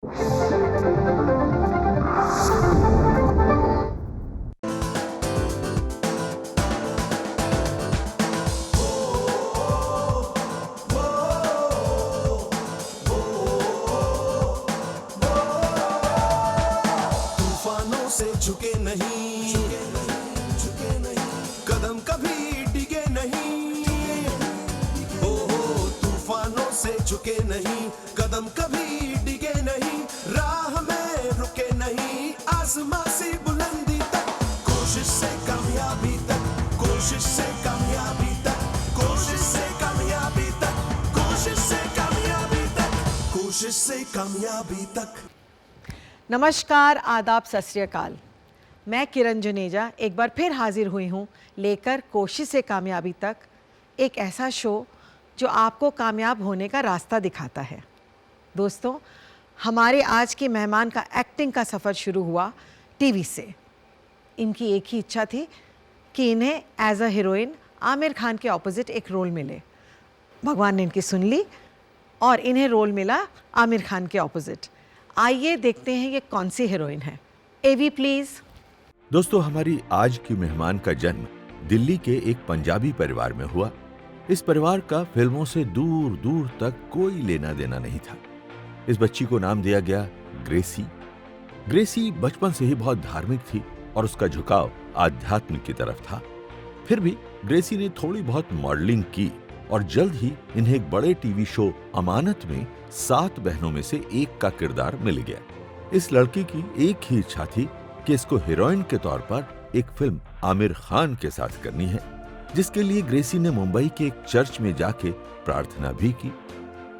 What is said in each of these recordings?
तूफानों से झुके नहीं, कदम कभी डिगे नहीं, ओ तूफानों से झुके नहीं, कदम कभी डिगे नहीं, राह में रुके नहीं, आसमां से बुलंदी तक, कोशिश से कामयाबी तक, कोशिश से कामयाबी तक, कोशिश से कामयाबी तक, कोशिश से कामयाबी तक, कोशिश से कामयाबी तक। नमस्कार, आदाब, सत श्री अकाल। मैं किरण जुनेजा एक बार फिर हाजिर हुई हूँ लेकर कोशिश से कामयाबी तक एक ऐसा शो जो आपको कामयाब होने का रास्ता दिखाता है। दोस्तों, हमारे आज के मेहमान का एक्टिंग का सफ़र शुरू हुआ टीवी से। इनकी एक ही इच्छा थी कि इन्हें as a heroine Aamir Khan के ऑपोजिट एक रोल मिले। भगवान ने इनकी सुन ली और इन्हें रोल मिला आमिर खान के ऑपोजिट। आइए देखते हैं ये कौन सी हीरोइन है। एवी प्लीज। दोस्तों, हमारी आज की मेहमान का जन्म दिल्ली के एक पंजाबी परिवार में हुआ। इस परिवार का फिल्मों से दूर दूर तक कोई लेना देना नहीं था। इस बच्ची को नाम दिया गया ग्रेसी। ग्रेसी बचपन से ही बहुत धार्मिक थी और उसका झुकाव आध्यात्म की तरफ था। फिर भी ग्रेसी ने थोड़ी बहुत मॉडलिंग की और जल्द ही इन्हें एक बड़े टीवी शो अमानत में 7 बहनों में से एक का किरदार मिल गया। इस लड़की की एक ही इच्छा थी कि इसको हीरोइन के तौर पर एक फिल्म आमिर खान के साथ करनी है, जिसके लिए ग्रेसी ने मुंबई के एक चर्च में जाके प्रार्थना भी की।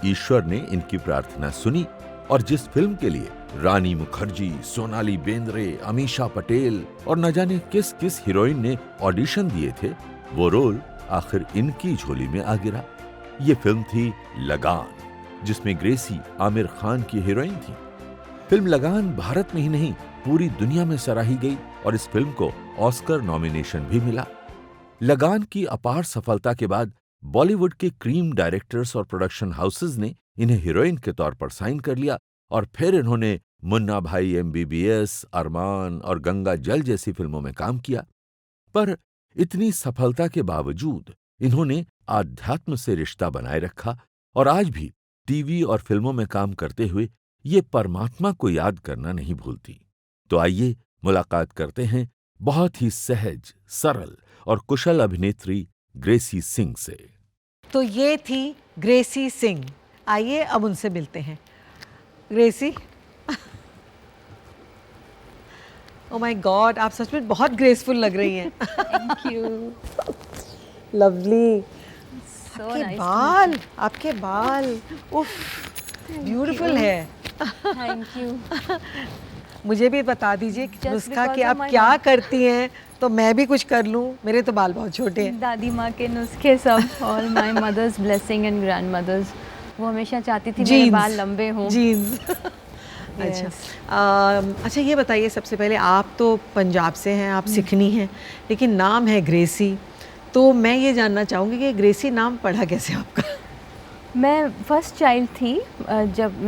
ईश्वर ने इनकी प्रार्थना सुनी और जिस फिल्म के लिए रानी मुखर्जी, सोनाली बेंद्रे, अमीषा पटेल और न जाने किस किस हीरोइन ने ऑडिशन दिए थे, वो रोल आखिर इनकी झोली में आ गिरा। ये फिल्म थी लगान, जिसमें ग्रेसी आमिर खान की हीरोइन थी। फिल्म लगान भारत में ही नहीं पूरी दुनिया में सराही गई और इस फिल्म को ऑस्कर नॉमिनेशन भी मिला। लगान की अपार सफलता के बाद बॉलीवुड के क्रीम डायरेक्टर्स और प्रोडक्शन हाउसेज ने इन्हें हीरोइन के तौर पर साइन कर लिया और फिर इन्होंने मुन्ना भाई MBBS, अरमान और गंगा जल जैसी फिल्मों में काम किया। पर इतनी सफलता के बावजूद इन्होंने आध्यात्म से रिश्ता बनाए रखा और आज भी टीवी और फिल्मों में काम करते हुए ये परमात्मा को याद करना नहीं भूलती। तो आइए मुलाकात करते हैं बहुत ही सहज, सरल और कुशल अभिनेत्री ग्रेसी सिंह से। तो ये थी ग्रेसी सिंह। आइए अब उनसे मिलते हैं। ग्रेसी, ओ माय गॉड, आप सच में बहुत ग्रेसफुल लग रही हैं। Thank you. लवली। So आपके nice to बाल, आपके बाल, उफ, ब्यूटीफुल है। Thank you. मुझे भी बता दीजिए नुस्खा because कि of आप my क्या mom. करती हैं तो मैं भी कुछ कर लूँ। मेरे तो बाल बहुत छोटे हैं। दादी माँ के नुस्खे सब और my mother's blessing and grandmother's, वो हमेशा चाहती थी मेरे बाल लंबे हों। जीन्स। अच्छा, अच्छा ये बताइए, सबसे पहले आप तो पंजाब से हैं, आप सिखनी हैं, लेकिन नाम है ग्रेसी, तो मैं ये जानना चाहूँगी कि ग्रेसी नाम पढ़ा कैसे आपका? मैं फर्स्ट चाइल्ड थी जब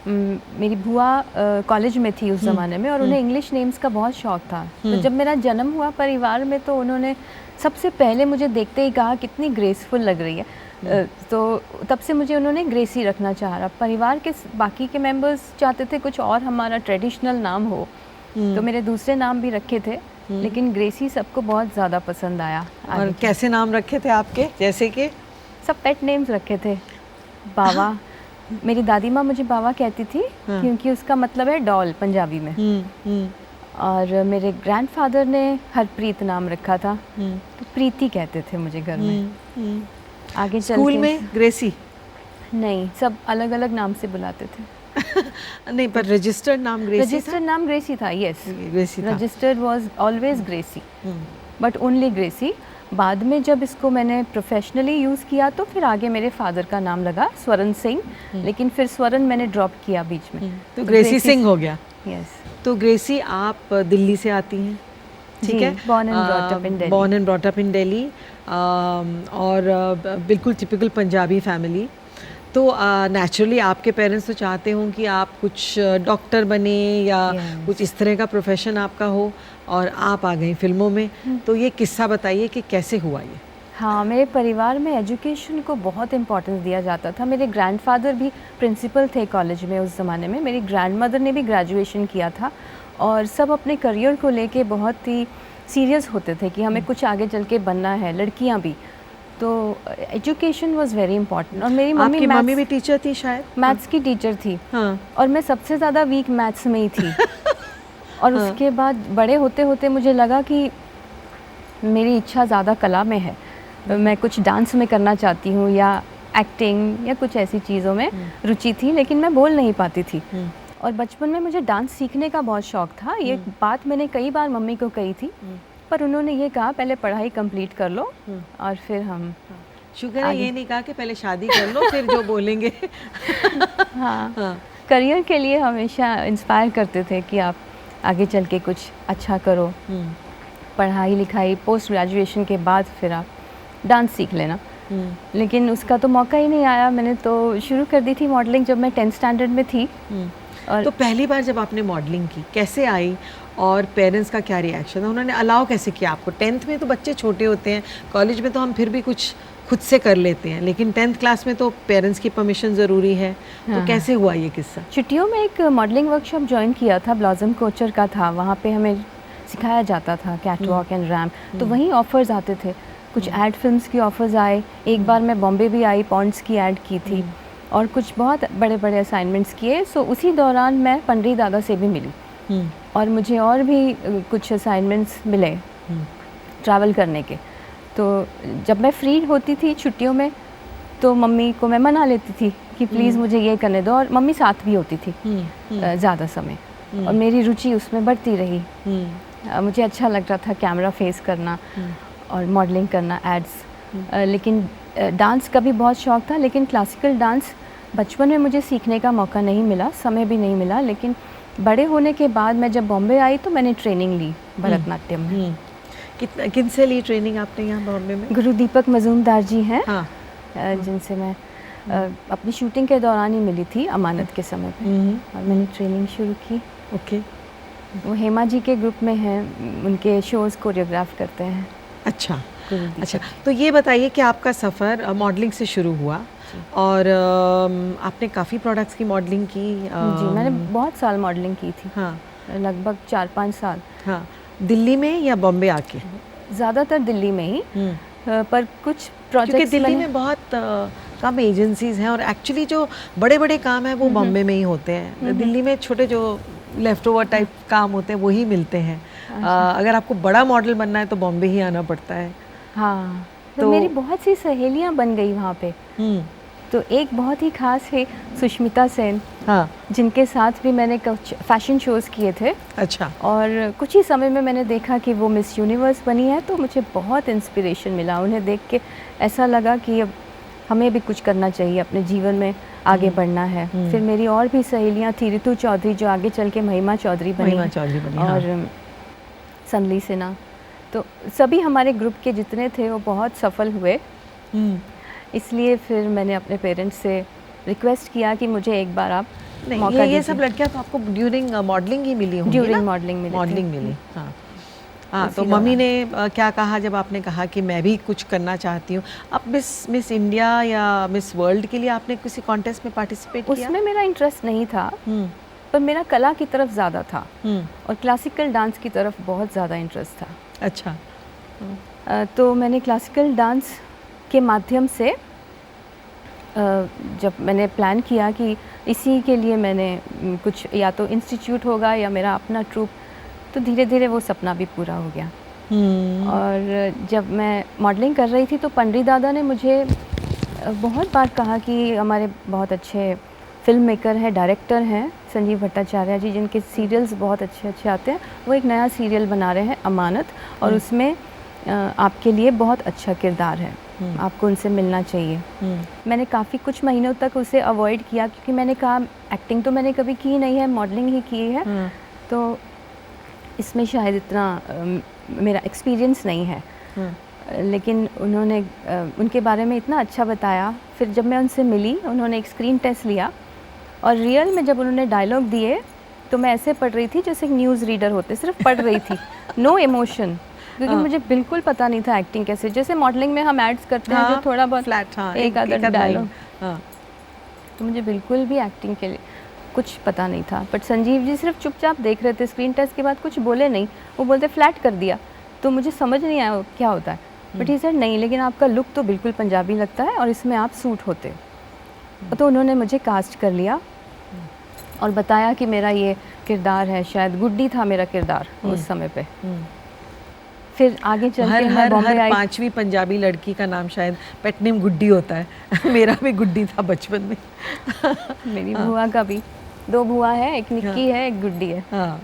मेरी बुआ कॉलेज में थी उस ज़माने में और उन्हें इंग्लिश नेम्स का बहुत शौक था। तो जब मेरा जन्म हुआ परिवार में तो उन्होंने सबसे पहले मुझे देखते ही कहा कितनी ग्रेसफुल लग रही है। तो तब से मुझे उन्होंने ग्रेसी रखना चाह रहा। परिवार के बाकी के मेंबर्स चाहते थे कुछ और हमारा ट्रेडिशनल नाम हो, तो मेरे दूसरे नाम भी रखे थे, लेकिन ग्रेसी सबको बहुत ज़्यादा पसंद आया। और कैसे नाम रखे थे आपके? जैसे कि सब पेट नेम्स रखे थे। बावा, मेरी दादी माँ मुझे बावा कहती थी क्योंकि उसका मतलब है डॉल पंजाबी में। और मेरे ग्रैंडफादर ने हरप्रीत नाम रखा था, तो प्रीति कहते थे मुझे घर में। आगे चल स्कूल में ग्रेसी? नहीं, सब अलग अलग नाम से बुलाते थे। नहीं, पर रजिस्टर्ड नाम ग्रेसी था? रजिस्टर्ड नाम ग्रेसी था, यस। ग्रेसी था। Registered was always Gracy, but only Gracy. बाद में जब इसको मैंने प्रोफेशनली यूज़ किया तो फिर आगे मेरे फादर का नाम लगा स्वरण सिंह, लेकिन फिर स्वरण मैंने ड्रॉप किया बीच में, तो ग्रेसी सिंह हो गया। यस। तो ग्रेसी, आप दिल्ली से आती हैं, ठीक है? born and brought up in Delhi. Born and brought up in Delhi, और बिल्कुल टिपिकल पंजाबी फैमिली। तो नेचुरली आपके पेरेंट्स तो चाहते हों कि आप कुछ डॉक्टर बने या Yes. कुछ इस तरह का प्रोफेशन आपका हो, और आप आ गई फिल्मों में। तो ये किस्सा बताइए कि कैसे हुआ ये। हाँ, मेरे परिवार में एजुकेशन को बहुत इम्पोर्टेंस दिया जाता था। मेरे ग्रैंडफादर भी प्रिंसिपल थे कॉलेज में उस ज़माने में, मेरी ग्रैंडमदर ने भी ग्रेजुएशन किया था, और सब अपने करियर को लेके बहुत ही सीरियस होते थे कि हमें कुछ आगे चल के बनना है, लड़कियां भी। तो एजुकेशन वाज वेरी इंपॉर्टेंट। और मेरी आपकी मम्मी मम्मी भी टीचर थी शायद? मैथ्स की टीचर थी, हाँ। और मैं सबसे ज़्यादा वीक मैथ्स में ही थी। और उसके बाद बड़े होते होते मुझे लगा कि मेरी इच्छा ज़्यादा कला में है, मैं कुछ डांस में करना चाहती हूँ या एक्टिंग या कुछ ऐसी चीज़ों में रुचि थी, लेकिन मैं बोल नहीं पाती थी। और बचपन में मुझे डांस सीखने का बहुत शौक था। ये बात मैंने कई बार मम्मी को कही थी, पर उन्होंने ये कहा पहले पढ़ाई कंप्लीट कर लो और फिर हम। शुक्र है ये नहीं कहा कि पहले शादी कर लो फिर जो बोलेंगे। हाँ, करियर के लिए हमेशा इंस्पायर करते थे कि आप आगे चल के कुछ अच्छा करो, पढ़ाई लिखाई पोस्ट ग्रेजुएशन के बाद फिर आप डांस सीख लेना। लेकिन उसका तो मौका ही नहीं आया। मैंने तो शुरू कर दी थी मॉडलिंग जब मैं 10th स्टैंडर्ड में थी। और तो पहली बार जब आपने मॉडलिंग की कैसे आई, और पेरेंट्स का क्या रिएक्शन था, उन्होंने अलाउ कैसे किया आपको? 10th में तो बच्चे छोटे होते हैं, कॉलेज में तो हम फिर भी कुछ खुद से कर लेते हैं, लेकिन 10th क्लास में तो पेरेंट्स की परमिशन ज़रूरी है। तो कैसे हुआ ये किस्सा? छुट्टियों में एक मॉडलिंग वर्कशॉप ज्वाइन किया था, ब्लॉसम कोचर का था। वहाँ पे हमें सिखाया जाता था कैट वॉक एंड रैम्प। तो वहीं ऑफ़र्स आते थे, कुछ एड फिल्म्स की ऑफ़र्स आए। एक बार मैं बॉम्बे भी आई, पॉन्ड्स की ऐड की थी, और कुछ बहुत बड़े बड़े असाइनमेंट्स किए। सो उसी दौरान मैं पंडरी दादा से भी मिली, और मुझे और भी कुछ असाइनमेंट्स मिले ट्रैवल करने के। तो जब मैं फ्री होती थी छुट्टियों में, तो मम्मी को मैं मना लेती थी कि प्लीज़ मुझे ये करने दो, और मम्मी साथ भी होती थी ज़्यादा समय। और मेरी रुचि उसमें बढ़ती रही। मुझे अच्छा लग रहा था कैमरा फेस करना और मॉडलिंग करना, एड्स। लेकिन डांस का भी बहुत शौक था, लेकिन क्लासिकल डांस बचपन में मुझे सीखने का मौका नहीं मिला, समय भी नहीं मिला। लेकिन बड़े होने के बाद मैं जब बॉम्बे आई तो मैंने ट्रेनिंग ली भरतनाट्यम में। किन से ली ट्रेनिंग आपने यहाँ बॉम्बे में? गुरु दीपक मजूमदार जी हैं, हाँ। जिनसे मैं अपनी शूटिंग के दौरान ही मिली थी, अमानत के समय पे, और मैंने ट्रेनिंग शुरू की। ओके। वो हेमा जी के ग्रुप में हैं, उनके शोज़ कोरियोग्राफ करते हैं। अच्छा गुरु दीपक। अच्छा, तो ये बताइए कि आपका सफ़र मॉडलिंग से शुरू हुआ, और आपने काफ़ी प्रोडक्ट्स की मॉडलिंग की। जी, मैंने बहुत साल मॉडलिंग की थी। हाँ लगभग 4-5 साल। हाँ। दिल्ली में या बॉम्बे आके? ज़्यादातर दिल्ली में ही, पर कुछ क्योंकि प्रोजेक्ट्स दिल्ली में बहुत कम एजेंसीज हैं, और एक्चुअली जो बड़े बड़े काम हैं वो बॉम्बे में ही होते हैं। दिल्ली में छोटे जो लेफ्ट ओवर टाइप काम होते हैं वही मिलते हैं। अगर आपको बड़ा मॉडल बनना है तो बॉम्बे ही आना पड़ता है। हाँ, तो मेरी बहुत सी सहेलियाँ बन गई वहाँ पे। तो एक बहुत ही खास है सुष्मिता सेन, हाँ। जिनके साथ भी मैंने कुछ फैशन शोज़ किए थे। अच्छा। और कुछ ही समय में मैंने देखा कि वो मिस यूनिवर्स बनी है, तो मुझे बहुत इंस्पिरेशन मिला। उन्हें देख के ऐसा लगा कि अब हमें भी कुछ करना चाहिए, अपने जीवन में आगे बढ़ना है। फिर मेरी और भी सहेलियाँ थी, ऋतु चौधरी जो आगे चल के महिमा चौधरी बनी, और सनली सिन्हा। तो सभी हमारे ग्रुप के जितने थे वो बहुत सफल हुए। इसलिए फिर मैंने अपने पेरेंट्स से रिक्वेस्ट किया कि मुझे एक बार आप मौका ये सब लड़कियां तो आपको ड्यूरिंग मॉडलिंग ही मिली होंगी ना? ड्यूरिंग मॉडलिंग मिली। हाँ हाँ। तो मम्मी ने क्या कहा जब आपने कहा कि मैं भी कुछ करना चाहती हूँ? अब मिस इंडिया या मिस वर्ल्ड के लिए आपने किसी कॉन्टेस्ट में पार्टिसिपेट किया? उसमें मेरा इंटरेस्ट नहीं था, पर मेरा कला की तरफ ज़्यादा था, और क्लासिकल डांस की तरफ बहुत ज़्यादा इंटरेस्ट था। अच्छा। तो मैंने क्लासिकल डांस के माध्यम से, जब मैंने प्लान किया कि इसी के लिए मैंने कुछ या तो इंस्टीट्यूट होगा या मेरा अपना ट्रूप, तो धीरे धीरे वो सपना भी पूरा हो गया। और जब मैं मॉडलिंग कर रही थी तो पंडरी दादा ने मुझे बहुत बार कहा कि हमारे बहुत अच्छे फिल्म मेकर हैं, डायरेक्टर हैं संजीव भट्टाचार्य जी, जिनके सीरियल्स बहुत अच्छे अच्छे आते हैं। वो एक नया सीरियल बना रहे हैं अमानत, और उसमें आपके लिए बहुत अच्छा किरदार है, आपको उनसे मिलना चाहिए। मैंने काफ़ी कुछ महीनों तक उसे अवॉइड किया, क्योंकि मैंने कहा एक्टिंग तो मैंने कभी की नहीं है, मॉडलिंग ही की है, तो इसमें शायद इतना मेरा एक्सपीरियंस नहीं है। लेकिन उन्होंने उनके बारे में इतना अच्छा बताया। फिर जब मैं उनसे मिली, उन्होंने एक स्क्रीन टेस्ट लिया और रियल में जब उन्होंने डायलॉग दिए तो मैं ऐसे पढ़ रही थी जैसे एक न्यूज़ रीडर होते, सिर्फ पढ़ रही थी, नो इमोशन, क्योंकि मुझे बिल्कुल पता नहीं था एक्टिंग कैसे। जैसे मॉडलिंग में हम एड्स करते हैं जो थोड़ा बहुत फ्लैट, एक आधा डायलॉग, हाँ। तो मुझे बिल्कुल भी एक्टिंग के लिए कुछ पता नहीं था। बट संजीव जी सिर्फ चुपचाप देख रहे थे, स्क्रीन टेस्ट के बाद कुछ बोले नहीं, वो बोलते फ्लैट कर दिया, तो मुझे समझ नहीं आया क्या होता है। बट ही सर नहीं, लेकिन आपका लुक तो बिल्कुल पंजाबी लगता है और इसमें आप सूट होते। तो उन्होंने मुझे कास्ट कर लिया और बताया कि मेरा ये किरदार है, शायद गुड्डी था मेरा किरदार उस समय पे। फिर आगे चल के मैं बॉम्बे आई। 5वीं पंजाबी लड़की का नाम शायद पेट नेम गुड्डी होता है। मेरा भी गुड्डी था बचपन में। मेरी बुआ का भी 2 बुआ है, एक निक्की है, एक गुड्डी है। हाँ।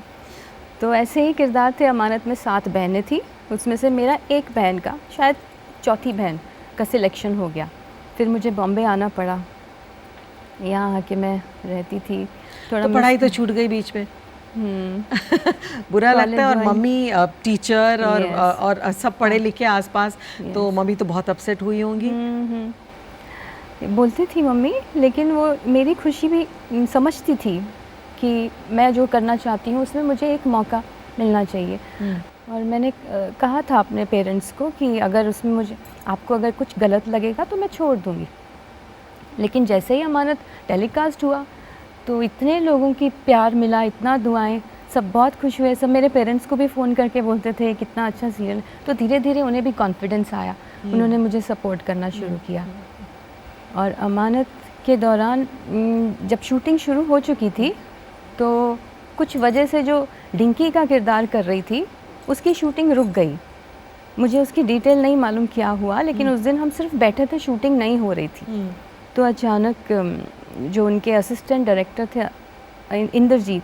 तो ऐसे ही किरदार थे। अमानत में 7 बहनें थी, उसमें से मेरा एक बहन का, शायद चौथी बहन का सिलेक्शन हो गया। फिर मुझे बॉम्बे आना पड़ा, यहाँ आके मैं रहती थी थोड़ा। तो पढ़ाई तो छूट गई बीच में। बुरा लगता है। और मम्मी टीचर और सब पढ़े लिखे आसपास, तो मम्मी तो बहुत अपसेट हुई होंगी। बोलती थी मम्मी, लेकिन वो मेरी खुशी भी समझती थी कि मैं जो करना चाहती हूँ उसमें मुझे एक मौका मिलना चाहिए। और मैंने कहा था अपने पेरेंट्स को कि अगर उसमें मुझे, आपको अगर कुछ गलत लगेगा तो मैं छोड़ दूँगी। लेकिन जैसे ही अमानत टेलीकास्ट हुआ तो इतने लोगों की प्यार मिला, इतना दुआएं, सब बहुत खुश हुए। सब मेरे पेरेंट्स को भी फ़ोन करके बोलते थे कितना अच्छा सीरियल। तो धीरे धीरे उन्हें भी कॉन्फिडेंस आया, उन्होंने मुझे सपोर्ट करना शुरू किया। और अमानत के दौरान जब शूटिंग शुरू हो चुकी थी तो कुछ वजह से जो डिंकी का किरदार कर रही थी उसकी शूटिंग रुक गई। मुझे उसकी डिटेल नहीं मालूम क्या हुआ, लेकिन उस दिन हम सिर्फ बैठे थे, शूटिंग नहीं हो रही थी। तो अचानक जो उनके असिस्टेंट डायरेक्टर थे इंद्रजीत,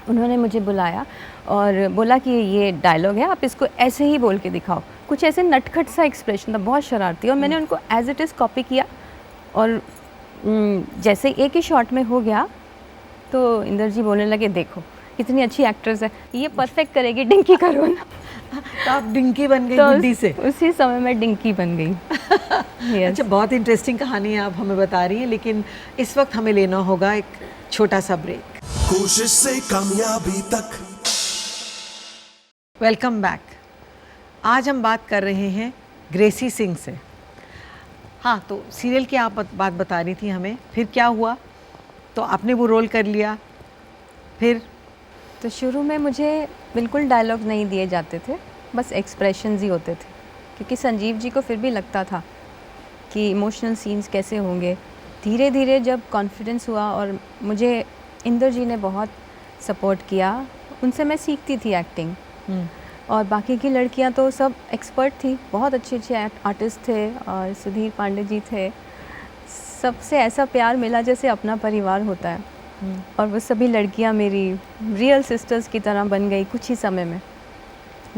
उन्होंने मुझे बुलाया और बोला कि ये डायलॉग है, आप इसको ऐसे ही बोल के दिखाओ। कुछ ऐसे नटखट सा एक्सप्रेशन था, बहुत शरारती। और मैंने उनको एज इट इज़ कॉपी किया और जैसे एक ही शॉट में हो गया तो इंदर जी बोलने लगे, देखो कितनी अच्छी एक्ट्रेस है, ये परफेक्ट करेगी डिंकी का रोल। तो आप डिंकी बन गई तो गुड्डी से। उसी समय मैं डिंकी बन गई। yes. अच्छा, बहुत इंटरेस्टिंग कहानी आप हमें बता रही हैं, लेकिन इस वक्त हमें लेना होगा एक छोटा सा ब्रेक। कोशिश से कामयाबी तक। Welcome back. आज हम बात कर रहे हैं ग्रेसी सिंह से। हाँ, तो सीरियल की आप बात बता रही थी हमें, फिर क्या हुआ? तो आपने वो रोल कर लिया, फिर? तो शुरू में मुझे बिल्कुल डायलॉग नहीं दिए जाते थे, बस एक्सप्रेशंस ही होते थे, क्योंकि संजीव जी को फिर भी लगता था कि इमोशनल सीन्स कैसे होंगे। धीरे धीरे जब कॉन्फिडेंस हुआ और मुझे इंदर जी ने बहुत सपोर्ट किया, उनसे मैं सीखती थी एक्टिंग। और बाकी की लड़कियां तो सब एक्सपर्ट थी, बहुत अच्छे अच्छे आर्टिस्ट थे, और सुधीर पांडे जी थे। सबसे ऐसा प्यार मिला जैसे अपना परिवार होता है। और वो सभी लड़कियां मेरी रियल सिस्टर्स की तरह बन गई कुछ ही समय में।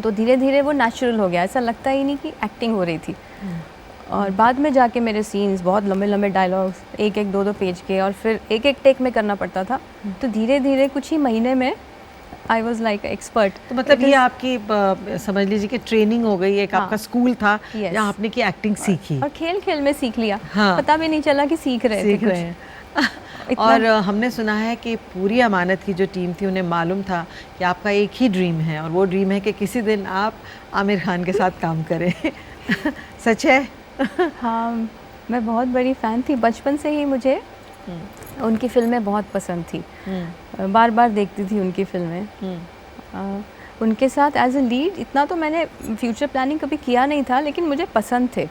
तो धीरे धीरे वो नेचुरल हो गया, ऐसा लगता ही नहीं कि एक्टिंग हो रही थी। और बाद में जाके मेरे सीन्स बहुत लंबे लंबे डायलॉग्स, 1-1, 2-2 पेज के, और फिर एक एक टेक में करना पड़ता था। तो धीरे धीरे कुछ ही महीने में आई वॉज लाइक एक्सपर्ट। तो मतलब ये आपकी समझ लीजिए कि ट्रेनिंग हो गई, एक आपका स्कूल था जहाँ आपने की एक्टिंग सीखी और खेल खेल में सीख लिया। हाँ। पता भी नहीं चला कि सीख रहे हैं। और हमने सुना है कि पूरी अमानत की जो टीम थी उन्हें मालूम था कि आपका एक ही ड्रीम है, और वो ड्रीम है कि किसी दिन आप आमिर खान के साथ काम करें। सच है? हाँ, मैं बहुत बड़ी फ़ैन थी, बचपन से ही मुझे उनकी फ़िल्में बहुत पसंद थी। बार बार देखती थी उनकी फ़िल्में। उनके साथ एज ए लीड इतना तो मैंने फ्यूचर प्लानिंग कभी किया नहीं था, लेकिन मुझे पसंद थे।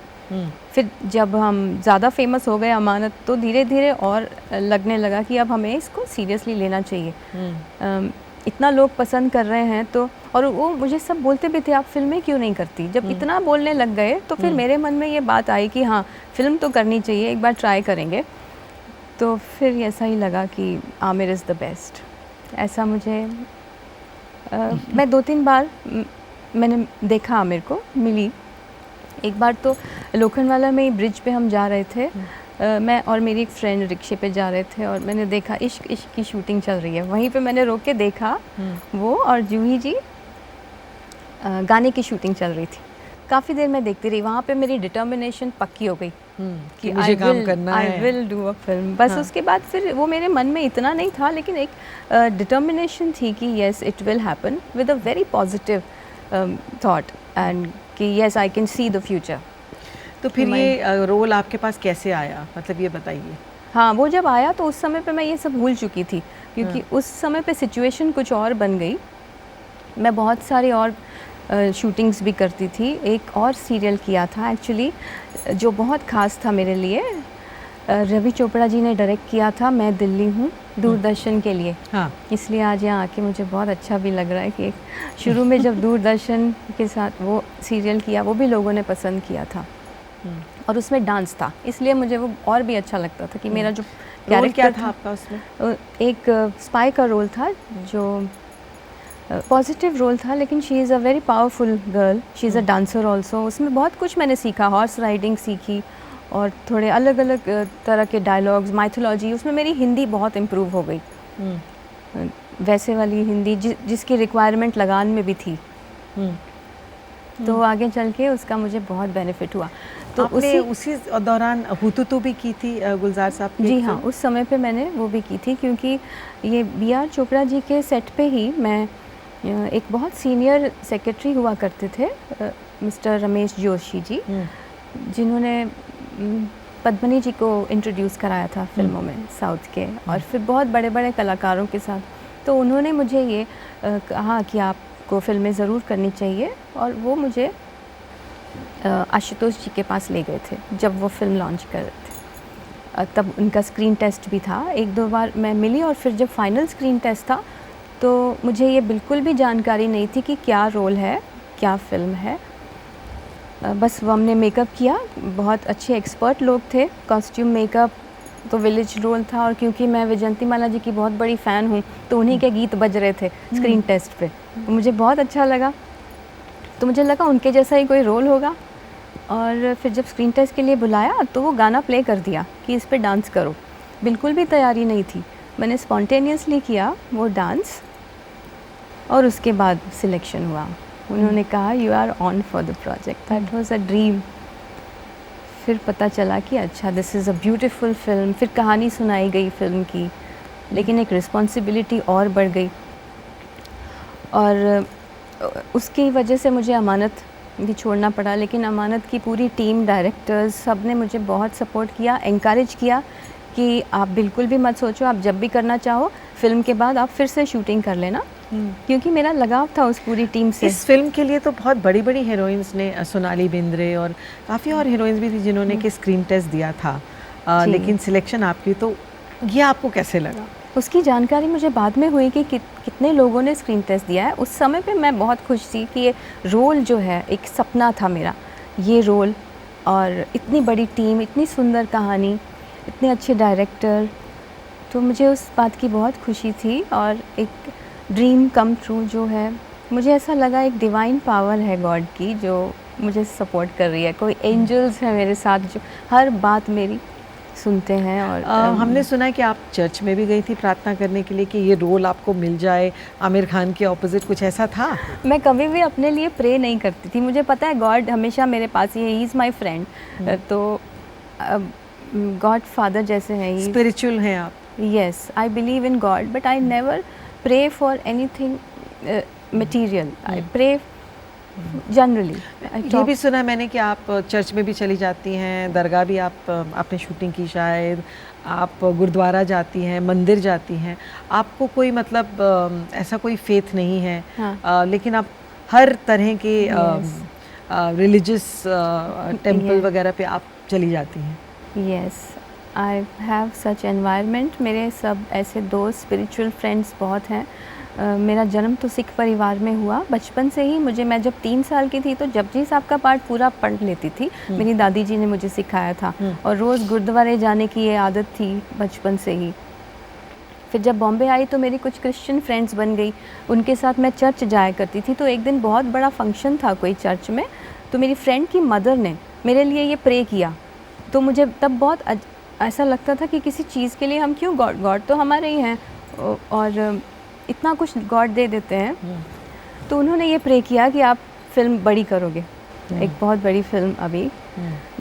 फिर जब हम ज़्यादा फेमस हो गए अमानत, तो धीरे धीरे और लगने लगा कि अब हमें इसको सीरियसली लेना चाहिए। इतना लोग पसंद कर रहे हैं तो, और वो मुझे सब बोलते भी थे आप फिल्में क्यों नहीं करती। जब इतना बोलने लग गए तो फिर मेरे मन में ये बात आई कि हाँ, फिल्म तो करनी चाहिए, एक बार ट्राई करेंगे। तो फिर ऐसा ही लगा कि आमिर इज़ द बेस्ट। ऐसा मुझे मैं 2-3 बार मैंने देखा आमिर को, मिली। एक बार तो लोखंडवाला में ही ब्रिज पे हम जा रहे थे, मैं और मेरी एक फ्रेंड रिक्शे पे जा रहे थे, और मैंने देखा इश्क इश्क की शूटिंग चल रही है। वहीं पे मैंने रोक के देखा वो और जूही जी गाने की शूटिंग चल रही थी। काफ़ी देर मैं देखती रही। वहाँ पे मेरी डिटर्मिनेशन पक्की हो गई कि मुझे काम करना है। I will do a film. बस उसके बाद फिर वो मेरे मन में इतना नहीं था, लेकिन एक डिटर्मिनेशन थी कि yes it will happen with a very positive thought and कि yes I can see the future. तो फिर ये रोल आपके पास कैसे आया, मतलब ये बताइए। हाँ, वो जब आया तो उस समय पे मैं ये सब भूल चुकी थी, क्योंकि उस समय पे सिचुएशन कुछ और बन गई। मैं बहुत सारी और शूटिंग्स भी करती थी। एक और सीरियल किया था एक्चुअली जो बहुत ख़ास था मेरे लिए। रवि चोपड़ा जी ने डायरेक्ट किया था, मैं दिल्ली हूँ, दूरदर्शन के लिए। हाँ, इसलिए आज यहाँ आके मुझे बहुत अच्छा भी लग रहा है कि शुरू में जब दूरदर्शन के साथ वो सीरियल किया, वो भी लोगों ने पसंद किया था और उसमें डांस था, इसलिए मुझे वो और भी अच्छा लगता था कि मेरा जो रोल क्या कैरेक्टर था आपका उसमें? एक स्पाई का रोल था जो पॉजिटिव रोल था, लेकिन she is a very powerful girl, she is a dancer also. उसमें बहुत कुछ मैंने सीखा, हॉर्स राइडिंग सीखी और थोड़े अलग अलग तरह के डायलॉग्स, माइथोलॉजी। उसमें मेरी हिंदी बहुत इम्प्रूव हो गई, वैसे वाली हिंदी जिसकी रिक्वायरमेंट लगान में भी थी। तो आगे चल के उसका मुझे बहुत बेनिफिट हुआ। तो आपने उसी दौरान हुतुतु भी की थी गुलजार साहब की? जी हाँ, उस समय पे मैंने वो भी की थी, क्योंकि ये बी.आर. चोपड़ा जी के सेट पे ही मैं एक बहुत सीनियर सेक्रेटरी हुआ करते थे, मिस्टर रमेश जोशी जी, जिन्होंने पद्मनी जी को इंट्रोड्यूस कराया था फिल्मों में साउथ के, और फिर बहुत बड़े बड़े कलाकारों के साथ। तो उन्होंने मुझे ये कहा कि आपको फिल्में ज़रूर करनी चाहिए, और वो मुझे आशुतोष जी के पास ले गए थे जब वो फिल्म लॉन्च कर रहे थे। तब उनका स्क्रीन टेस्ट भी था, एक दो बार मैं मिली, और फिर जब फाइनल स्क्रीन टेस्ट था तो मुझे ये बिल्कुल भी जानकारी नहीं थी कि क्या रोल है, क्या फ़िल्म है। बस वो हमने मेकअप किया, बहुत अच्छे एक्सपर्ट लोग थे, कॉस्ट्यूम मेकअप, तो विलेज रोल था, और क्योंकि मैं विजयंती माला जी की बहुत बड़ी फ़ैन हूँ तो उन्हीं के गीत बज रहे थे स्क्रीन टेस्ट पे, तो मुझे बहुत अच्छा लगा। तो मुझे लगा उनके जैसा ही कोई रोल होगा, और फिर जब स्क्रीन टेस्ट के लिए बुलाया तो वो गाना प्ले कर दिया कि इस पे डांस करो। बिल्कुल भी तैयारी नहीं थी, मैंने स्पॉन्टेनियसली किया वो डांस, और उसके बाद सिलेक्शन हुआ। उन्होंने कहा you are on for the project. That was a dream. फिर पता चला कि अच्छा this is a beautiful film. फिर कहानी सुनाई गई फिल्म की, लेकिन एक रिस्पॉन्सिबिलिटी और बढ़ गई, और उसकी वजह से मुझे अमानत भी छोड़ना पड़ा। लेकिन अमानत की पूरी टीम, डायरेक्टर्स, सब ने मुझे बहुत सपोर्ट किया, एनकरेज किया कि आप बिल्कुल भी मत सोचो, आप जब भी करना चाहो फिल्म के बाद आप फिर से शूटिंग कर लेना, क्योंकि मेरा लगाव था उस पूरी टीम से। इस फिल्म के लिए तो बहुत बड़ी बड़ी हीरोइंस ने, सोनाली बेंद्रे और काफ़ी और हीरोइंस भी थी जिन्होंने कि स्क्रीन टेस्ट दिया था, लेकिन सिलेक्शन आपकी, तो ये आपको कैसे लगा? उसकी जानकारी मुझे बाद में हुई कि कितने लोगों ने स्क्रीन टेस्ट दिया है। उस समय पे मैं बहुत खुश थी कि ये रोल जो है एक सपना था मेरा, ये रोल, और इतनी बड़ी टीम, इतनी सुंदर कहानी, इतने अच्छे डायरेक्टर, तो मुझे उस बात की बहुत खुशी थी। और एक ड्रीम कम ट्रू जो है, मुझे ऐसा लगा एक डिवाइन पावर है गॉड की जो मुझे सपोर्ट कर रही है, कोई एंजल्स है मेरे साथ जो हर बात मेरी सुनते हैं। और हमने सुना है कि आप चर्च में भी गई थी प्रार्थना करने के लिए कि ये रोल आपको मिल जाए, आमिर खान के ऑपोजिट, कुछ ऐसा था? मैं कभी भी अपने लिए प्रे नहीं करती थी, मुझे पता है गॉड हमेशा मेरे पास ही है, ही इज़ माई फ्रेंड। तो गॉड फादर जैसे हैं, स्पिरिचुअल हैं आप? Yes, I believe in god, but I never pray for anything material, I pray generally. ये भी सुना मैंने कि आप चर्च में भी चली जाती हैं, दरगाह भी आप आपने शूटिंग की, शायद आप गुरुद्वारा जाती हैं, मंदिर जाती हैं, आपको कोई मतलब ऐसा कोई फेथ नहीं है, हाँ। लेकिन आप हर तरह के रिलीजियस टेम्पल वगैरह पे आप चली जाती हैं? Yes, I have such environment. मेरे सब ऐसे दोस्त, स्पिरिचुअल फ्रेंड्स बहुत हैं। मेरा जन्म तो सिख परिवार में हुआ। बचपन से ही मैं जब 3 साल की थी तो जपजी साहब का पाठ पूरा पढ़ लेती थी, मेरी दादी जी ने मुझे सिखाया था, और रोज़ गुरुद्वारे जाने की ये आदत थी बचपन से ही। फिर जब बॉम्बे आई तो मेरी कुछ क्रिश्चियन फ्रेंड्स बन गई, उनके साथ मैं चर्च जाया करती थी। तो एक दिन बहुत बड़ा फंक्शन था कोई चर्च में, तो मेरी फ्रेंड की मदर ने मेरे लिए ये प्रे किया। तो मुझे तब बहुत ऐसा लगता था कि किसी चीज़ के लिए हम क्यों, गॉड तो हमारे ही हैं और इतना कुछ गॉड दे देते हैं। तो उन्होंने ये प्रे किया कि आप फिल्म बड़ी करोगे, एक बहुत बड़ी फिल्म अभी,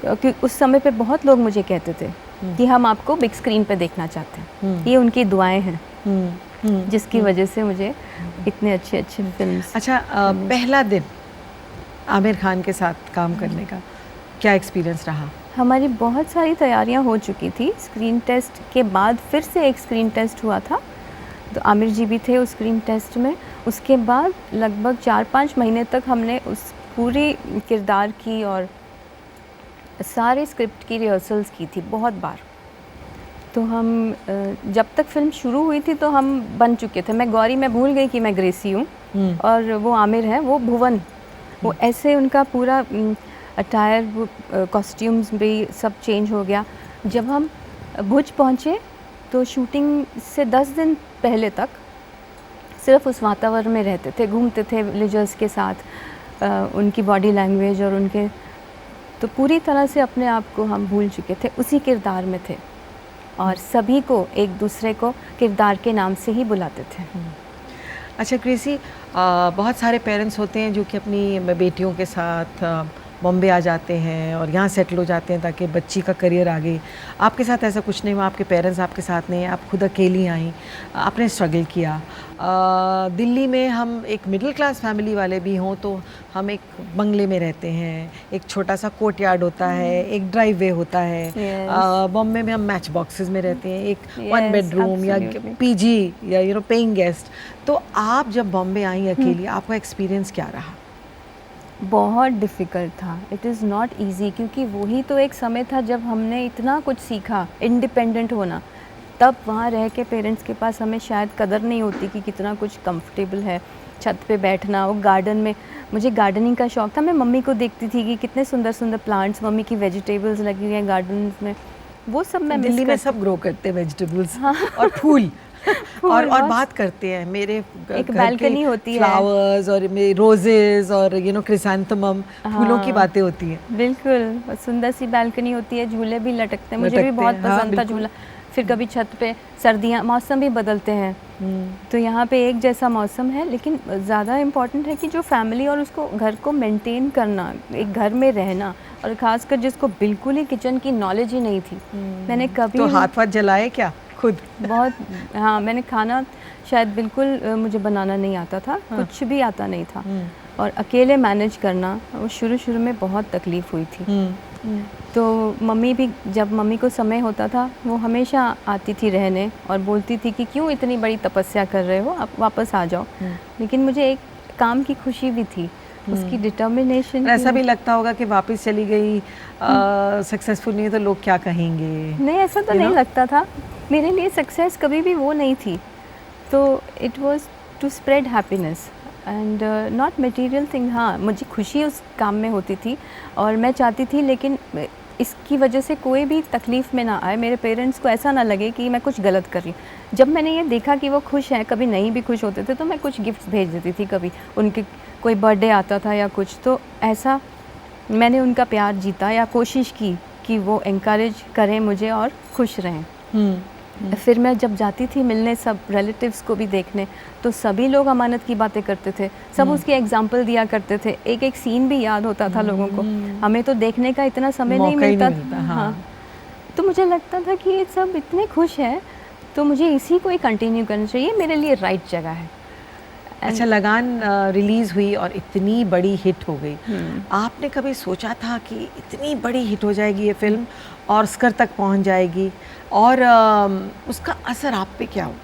क्योंकि उस समय पे बहुत लोग मुझे कहते थे कि हम आपको बिग स्क्रीन पे देखना चाहते हैं। ये उनकी दुआएं हैं जिसकी वजह से मुझे इतने अच्छे अच्छे फिल्म्स। अच्छा, पहला दिन आमिर खान के साथ काम करने का क्या एक्सपीरियंस रहा? हमारी बहुत सारी तैयारियां हो चुकी थी। स्क्रीन टेस्ट के बाद फिर से एक स्क्रीन टेस्ट हुआ था, तो आमिर जी भी थे उस स्क्रीन टेस्ट में। उसके बाद लगभग 4-5 महीने तक हमने उस पूरी किरदार की और सारे स्क्रिप्ट की रिहर्सल्स की थी बहुत बार। तो हम जब तक फिल्म शुरू हुई थी तो हम बन चुके थे। मैं गौरी, मैं भूल गई कि मैं ग्रेसी हूँ और वो आमिर है, वो भुवन। वो ऐसे उनका पूरा अटायर, वो कॉस्ट्यूम्स भी सब चेंज हो गया। जब हम भुज पहुँचे तो शूटिंग से 10 दिन पहले तक सिर्फ उस वातावरण में रहते थे, घूमते थे विलेजर्स के साथ, उनकी बॉडी लैंग्वेज और उनके, तो पूरी तरह से अपने आप को हम भूल चुके थे, उसी किरदार में थे और सभी को एक दूसरे को किरदार के नाम से ही बुलाते थे। अच्छा ग्रेसी, बहुत सारे पेरेंट्स होते हैं जो कि अपनी बेटियों के साथ बॉम्बे आ जाते हैं और यहाँ सेटल हो जाते हैं ताकि बच्ची का करियर आगे। आपके साथ ऐसा कुछ नहीं हुआ, आपके पेरेंट्स आपके साथ नहीं, आप खुद अकेली आई, आपने स्ट्रगल किया। दिल्ली में हम एक मिडिल क्लास फैमिली वाले भी हों तो हम एक बंगले में रहते हैं, एक छोटा सा कोर्ट यार्ड होता है, एक ड्राइव वे होता है। बॉम्बे में हम मैच बॉक्सेस में रहते हैं, एक 1 बेडरूम या पीजी या पेइंग गेस्ट। तो आप जब बॉम्बे आई अकेली, आपका एक्सपीरियंस क्या रहा? बहुत डिफ़िकल्ट था। इट इज़ नॉट ईजी, क्योंकि वही तो एक समय था जब हमने इतना कुछ सीखा, इंडिपेंडेंट होना। तब वहाँ रह के पेरेंट्स के पास हमें शायद कदर नहीं होती कि कितना कुछ कंफर्टेबल है। छत पे बैठना, वो गार्डन में, मुझे गार्डनिंग का शौक़ था। मैं मम्मी को देखती थी कि कितने सुंदर सुंदर प्लांट्स, मम्मी की वेजिटेबल्स लगी हुई हैं गार्डन में, वो सब मैं दिल्ली में सब ग्रो करते हैं वेजिटेबल्स और फूल और बात करते हैं। मेरे एक बालकनी होती है, फ्लावर्स और मेरे रोजेस और क्रिसैंथेमम, फूलों की बातें होती हैं। बिल्कुल, सुंदर सी बालकनी होती है, झूले भी लटकते हैं, मुझे भी बहुत पसंद था झूला। फिर कभी छत पे, सर्दियाँ, मौसम भी बदलते हैं, तो यहाँ पे एक जैसा मौसम है। लेकिन ज़्यादा इम्पॉर्टेंट है कि जो फैमिली और उसको घर को मेंटेन करना, एक घर में रहना, और ख़ासकर जिसको बिल्कुल ही किचन की नॉलेज ही नहीं थी। मैंने कभी तो हाथ जलाए क्या खुद? बहुत, हाँ, मैंने खाना शायद बिल्कुल मुझे बनाना नहीं आता था, कुछ भी आता नहीं था, और अकेले मैनेज करना, वो शुरू में बहुत तकलीफ़ हुई थी। तो मम्मी भी, जब मम्मी को समय होता था, वो हमेशा आती थी रहने और बोलती थी कि क्यों इतनी बड़ी तपस्या कर रहे हो, आप वापस आ जाओ। लेकिन मुझे एक काम की खुशी भी थी, उसकी डिटर्मिनेशन। ऐसा भी लगता होगा कि वापस चली गई, सक्सेसफुल नहीं तो लोग क्या कहेंगे? नहीं, ऐसा तो नहीं लगता था। मेरे लिए सक्सेस कभी भी वो नहीं थी। तो it was to spread happiness and not material thing. हाँ, मुझे खुशी उस काम में होती थी और मैं चाहती थी, लेकिन इसकी वजह से कोई भी तकलीफ़ में ना आए, मेरे पेरेंट्स को ऐसा ना लगे कि मैं कुछ गलत कर रही हूँ। जब मैंने ये देखा कि वो खुश हैं, कभी नहीं भी खुश होते थे, तो मैं कुछ गिफ्ट्स भेज देती थी। कभी उनके कोई बर्थडे आता था या कुछ, तो ऐसा मैंने उनका प्यार जीता या कोशिश की कि वो एनकरेज करें मुझे और खुश रहें। फिर मैं जब जाती थी मिलने सब रिलेटिव्स को भी देखने, तो सभी लोग अमानत की बातें करते थे, सब उसकी एग्जाम्पल दिया करते थे, एक एक सीन भी याद होता था लोगों को। हमें तो देखने का इतना समय नहीं मिलता था। हाँ। तो मुझे लगता था कि ये सब इतने खुश हैं, तो मुझे इसी को ही कंटिन्यू करना चाहिए, मेरे लिए राइट जगह है। अच्छा, लगान रिलीज़ हुई और इतनी बड़ी हिट हो गई। आपने कभी सोचा था कि इतनी बड़ी हिट हो जाएगी ये फिल्म और ऑस्कर तक पहुंच जाएगी, और उसका असर आप पे क्या हुआ?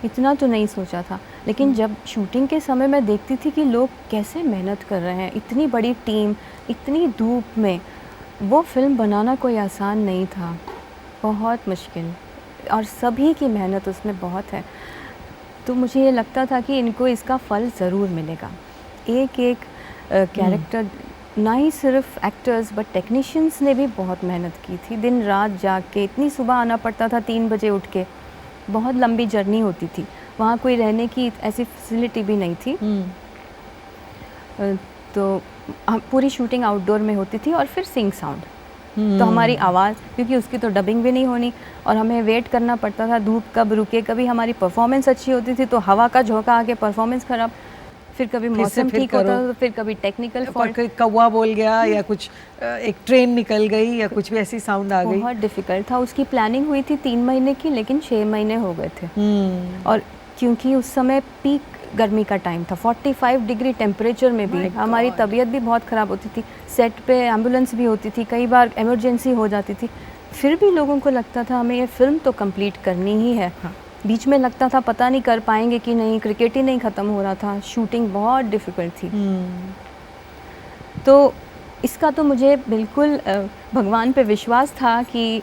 इतना तो नहीं सोचा था, लेकिन जब शूटिंग के समय मैं देखती थी कि लोग कैसे मेहनत कर रहे हैं, इतनी बड़ी टीम, इतनी धूप में, वो फिल्म बनाना कोई आसान नहीं था, बहुत मुश्किल, और सभी की मेहनत उसमें बहुत है। तो मुझे ये लगता था कि इनको इसका फल ज़रूर मिलेगा। एक एक कैरेक्टर, ना ही सिर्फ एक्टर्स बट टेक्नीशियंस ने भी बहुत मेहनत की थी, दिन रात जाग के, इतनी सुबह आना पड़ता था 3 बजे उठ के, बहुत लंबी जर्नी होती थी, वहाँ कोई रहने की ऐसी फैसिलिटी भी नहीं थी। तो पूरी शूटिंग आउटडोर में होती थी, और फिर सिंग साउंड, तो हमारी आवाज़, क्योंकि उसकी तो डबिंग भी नहीं होनी, और हमें वेट करना पड़ता था धूप कब रुके, कभी हमारी परफॉर्मेंस अच्छी होती थी तो हवा का झोंका आके परफॉर्मेंस ख़राब। फिर कभी फिर से मौसम फिर ठीक होता करो। था, तो फिर कभी टेक्निकल और फॉल्ट। कोई कौवा बोल गया या कुछ एक ट्रेन निकल गई या कुछ भी ऐसी साउंड आ गई। बहुत डिफ़िकल्ट था। उसकी प्लानिंग हुई थी 3 महीने की, लेकिन 6 महीने हो गए थे। और क्योंकि उस समय पीक गर्मी का टाइम था, 45 डिग्री टेम्परेचर में भी My हमारी God. तबीयत भी बहुत ख़राब होती थी। सेट पे एम्बुलेंस भी होती थी, कई बार इमरजेंसी हो जाती थी, फिर भी लोगों को लगता था हमें ये फ़िल्म तो कंप्लीट करनी ही है। हाँ। बीच में लगता था पता नहीं कर पाएंगे कि नहीं, क्रिकेट ही नहीं ख़त्म हो रहा था, शूटिंग बहुत डिफ़िकल्ट थी। तो इसका तो मुझे बिल्कुल भगवान पे विश्वास था कि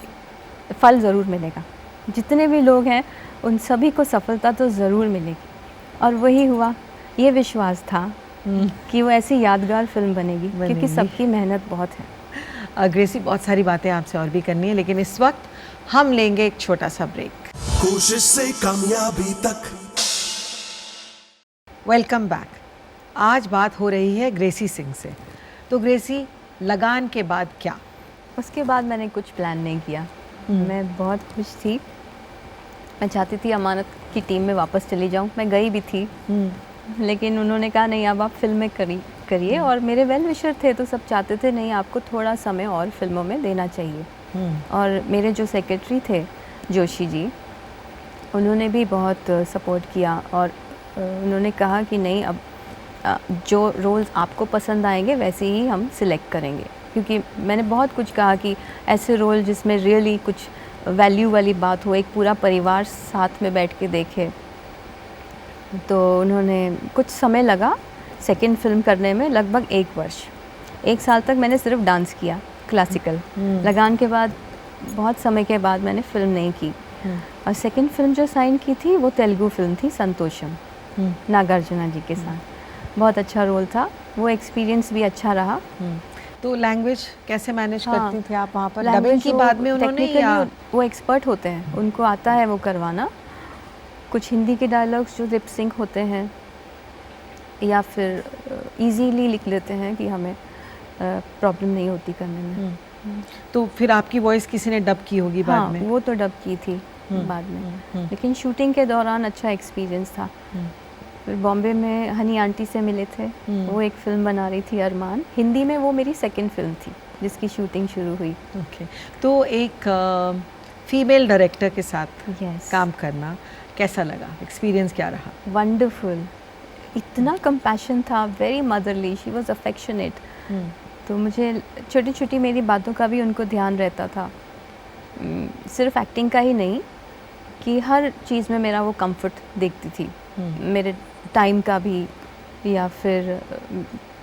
फल ज़रूर मिलेगा। जितने भी लोग हैं उन सभी को सफलता तो ज़रूर मिलेगी, और वही हुआ। ये विश्वास था कि वो ऐसी यादगार फिल्म बनेगी, क्योंकि सबकी मेहनत बहुत है। ग्रेसी, बहुत सारी बातें आपसे और भी करनी है, लेकिन इस वक्त हम लेंगे एक छोटा सा ब्रेक। कोशिश से कामयाबी तक। Welcome back. आज बात हो रही है ग्रेसी सिंह से। तो ग्रेसी, लगान के बाद क्या? उसके बाद मैंने कुछ प्लान नहीं किया। मैं बहुत खुश थी। मैं चाहती थी अमानत की टीम में वापस चली जाऊं। मैं गई भी थी, लेकिन उन्होंने कहा नहीं, अब आप फिल्म में करिए। और मेरे वेल विशर थे, तो सब चाहते थे नहीं, आपको थोड़ा समय और फिल्मों में देना चाहिए। और मेरे जो सेक्रेटरी थे जोशी जी, उन्होंने भी बहुत सपोर्ट किया, और उन्होंने कहा कि नहीं, अब जो रोल्स आपको पसंद आएंगे वैसे ही हम सिलेक्ट करेंगे। क्योंकि मैंने बहुत कुछ कहा कि ऐसे रोल जिसमें रियली कुछ वैल्यू वाली बात हो, एक पूरा परिवार साथ में बैठ के देखे। तो उन्होंने कुछ समय लगा सेकंड फिल्म करने में, लगभग 1 वर्ष। 1 साल तक मैंने सिर्फ डांस किया, क्लासिकल। लगान के बाद बहुत समय के बाद मैंने फिल्म नहीं की। और सेकंड फिल्म जो साइन की थी वो तेलुगु फिल्म थी, संतोषम, नागार्जुना जी के साथ। बहुत अच्छा रोल था, वो एक्सपीरियंस भी अच्छा रहा। तो लैंग्वेज कैसे मैनेज हाँ, करती थी आप वहाँ पर? लैंग्वेज डबिंग की बाद में उन्होंने technically या वो एक्सपर्ट होते हैं, उनको आता है वो करवाना। कुछ हिंदी के डायलॉग्स जो लिप सिंक होते हैं, या फिर इजीली लिख लेते हैं कि हमें प्रॉब्लम नहीं होती करने में। तो फिर आपकी वॉइस किसी ने डब की होगी बाद हाँ, में? वो तो डब की थी बाद में। लेकिन शूटिंग के दौरान अच्छा एक्सपीरियंस था। फिर बॉम्बे में हनी आंटी से मिले थे, वो एक फ़िल्म बना रही थी, अरमान। हिंदी में वो मेरी सेकंड फिल्म थी जिसकी शूटिंग शुरू हुई। ओके। तो एक फीमेल डायरेक्टर के साथ Yes. काम करना कैसा लगा? एक्सपीरियंस क्या रहा? वंडरफुल। इतना कंपैशन था, very motherly, she was affectionate. तो मुझे छोटी छोटी मेरी बातों का भी उनको ध्यान रहता था। सिर्फ एक्टिंग का ही नहीं, कि हर चीज़ में मेरा वो कंफर्ट देखती थी। मेरे टाइम का भी, या फिर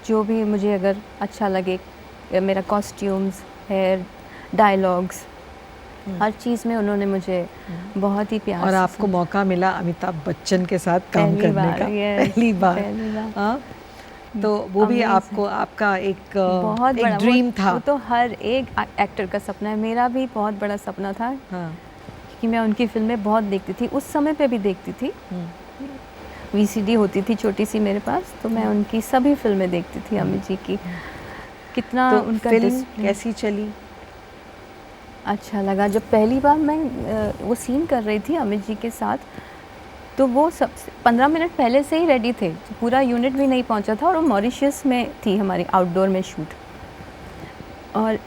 जो भी मुझे अगर अच्छा लगे, मेरा कॉस्ट्यूम्स, हेयर, डायलॉग्स, हर चीज़ में उन्होंने मुझे बहुत ही प्यार और से आपको मौका मिला अमिताभ बच्चन के साथ काम पहली करने बार, का? yes, पहली बार। पहली बार। हाँ? तो वो भी Amazing। आपको, आपका एक बहुत एक बड़ा ड्रीम था? वो तो हर एक एक्टर का सपना है। मेरा भी बहुत बड़ा सपना था हाँ। कि मैं उनकी फिल्में बहुत देखती थी, उस समय पे भी देखती थी। VCD होती थी छोटी सी मेरे पास, तो मैं उनकी सभी फिल्में देखती थी, अमित जी की। कितना तो उनका फिल्म discipline कैसी चली? अच्छा लगा। जब पहली बार मैं वो सीन कर रही थी अमित जी के साथ, तो वो सब 15 मिनट पहले से ही रेडी थे, पूरा यूनिट भी नहीं पहुंचा था, और वो मॉरिशस में थी हमारी आउटडोर में शूट। और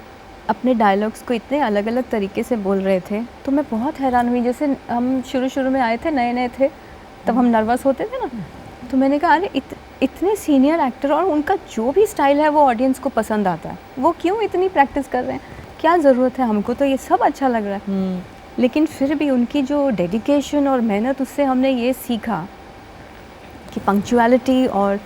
अपने डायलॉग्स को इतने अलग अलग तरीके से बोल रहे थे, तो मैं बहुत हैरान हुई। जैसे हम शुरू में आए थे, नए नए थे, तब हम नर्वस होते थे ना, तो मैंने कहा अरे इतने सीनियर एक्टर, और उनका जो भी स्टाइल है वो ऑडियंस को पसंद आता है, वो क्यों इतनी प्रैक्टिस कर रहे हैं? क्या ज़रूरत है? हमको तो ये सब अच्छा लग रहा है। लेकिन फिर भी उनकी जो डेडिकेशन और मेहनत, उससे हमने ये सीखा कि पंक्चुअलिटी, और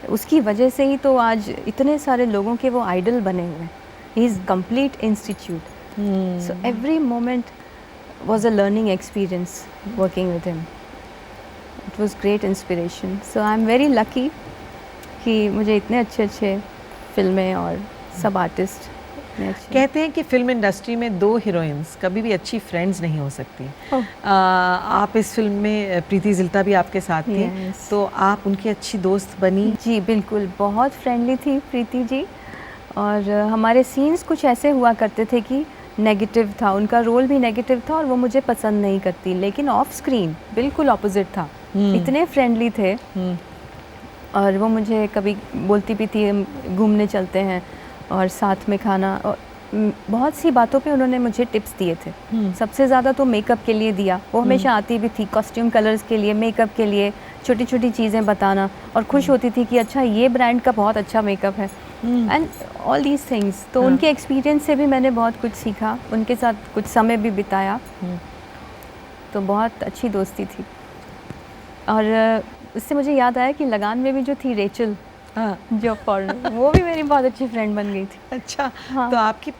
उसकी वजह से ही तो आज इतने सारे लोगों के वो आइडल बने हुए हैं। He is complete institute. So every moment was a learning experience working with him. It was great inspiration. So I'm very lucky कि मुझे इतने अच्छे अच्छे फिल्में और सब आर्टिस्ट कहते हैं कि फिल्म इंडस्ट्री में 2 हीरोइंस कभी भी अच्छी फ्रेंड्स नहीं हो सकती। आप इस फिल्म में, प्रीति जिंटा भी आपके साथ थी, Yes. तो आप उनकी अच्छी दोस्त बनी? जी बिल्कुल, बहुत फ्रेंडली थी प्रीति जी। और हमारे सीन्स कुछ ऐसे हुआ करते थे कि नेगेटिव था, उनका रोल भी नेगेटिव था और वो मुझे पसंद नहीं करती, लेकिन ऑफ स्क्रीन बिल्कुल ऑपोजिट था। इतने फ्रेंडली थे और वो मुझे कभी बोलती भी थी हम घूमने चलते हैं और साथ में खाना, और बहुत सी बातों पे उन्होंने मुझे टिप्स दिए थे। सबसे ज़्यादा तो मेकअप के लिए दिया, वो हमेशा आती भी थी कॉस्ट्यूम कलर्स के लिए, मेकअप के लिए छोटी छोटी चीज़ें बताना, और खुश होती थी कि अच्छा ये ब्रांड का बहुत अच्छा मेकअप है एंड ऑल दीज थिंग्स। तो उनके एक्सपीरियंस से भी मैंने बहुत कुछ सीखा, उनके साथ कुछ समय भी बिताया, तो बहुत अच्छी दोस्ती थी। और इससे मुझे याद आया कि लगान में भी जो थी रेचल, हाँ, जो फॉरेनर, वो भी मेरी बहुत अच्छी फ्रेंड बन गई थी। अच्छा। हाँ। तो आपकी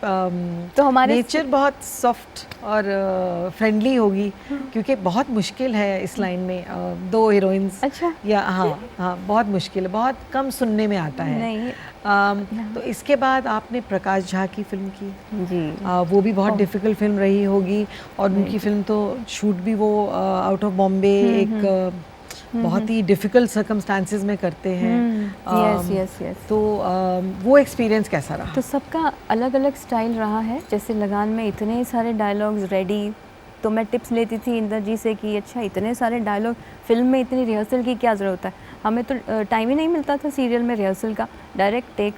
तो हमारे नेचर बहुत सॉफ्ट और फ्रेंडली होगी, क्योंकि बहुत मुश्किल है इस लाइन में दो हीरोइंस। अच्छा। या हाँ हाँ, बहुत मुश्किल है, बहुत कम सुनने में आता है। नहीं। तो इसके बाद आपने प्रकाश झा की फिल्म की जी। वो भी बहुत डिफ़िकल्ट फिल्म रही होगी, और उनकी फिल्म तो शूट भी वो आउट ऑफ बॉम्बे एक बहुत ही डिफ़िकल्ट सर्कमस्टांसेस में करते हैं। Yes yes yes. तो वो एक्सपीरियंस कैसा रहा? तो सबका अलग अलग स्टाइल रहा है। जैसे लगान में इतने सारे डायलॉग्स रेडी, तो मैं टिप्स लेती थी इंदर जी से कि अच्छा इतने सारे डायलॉग, फिल्म में इतनी रिहर्सल की क्या ज़रूरत है, हमें तो टाइम ही नहीं मिलता था सीरियल में रिहर्सल का, डायरेक्ट टेक।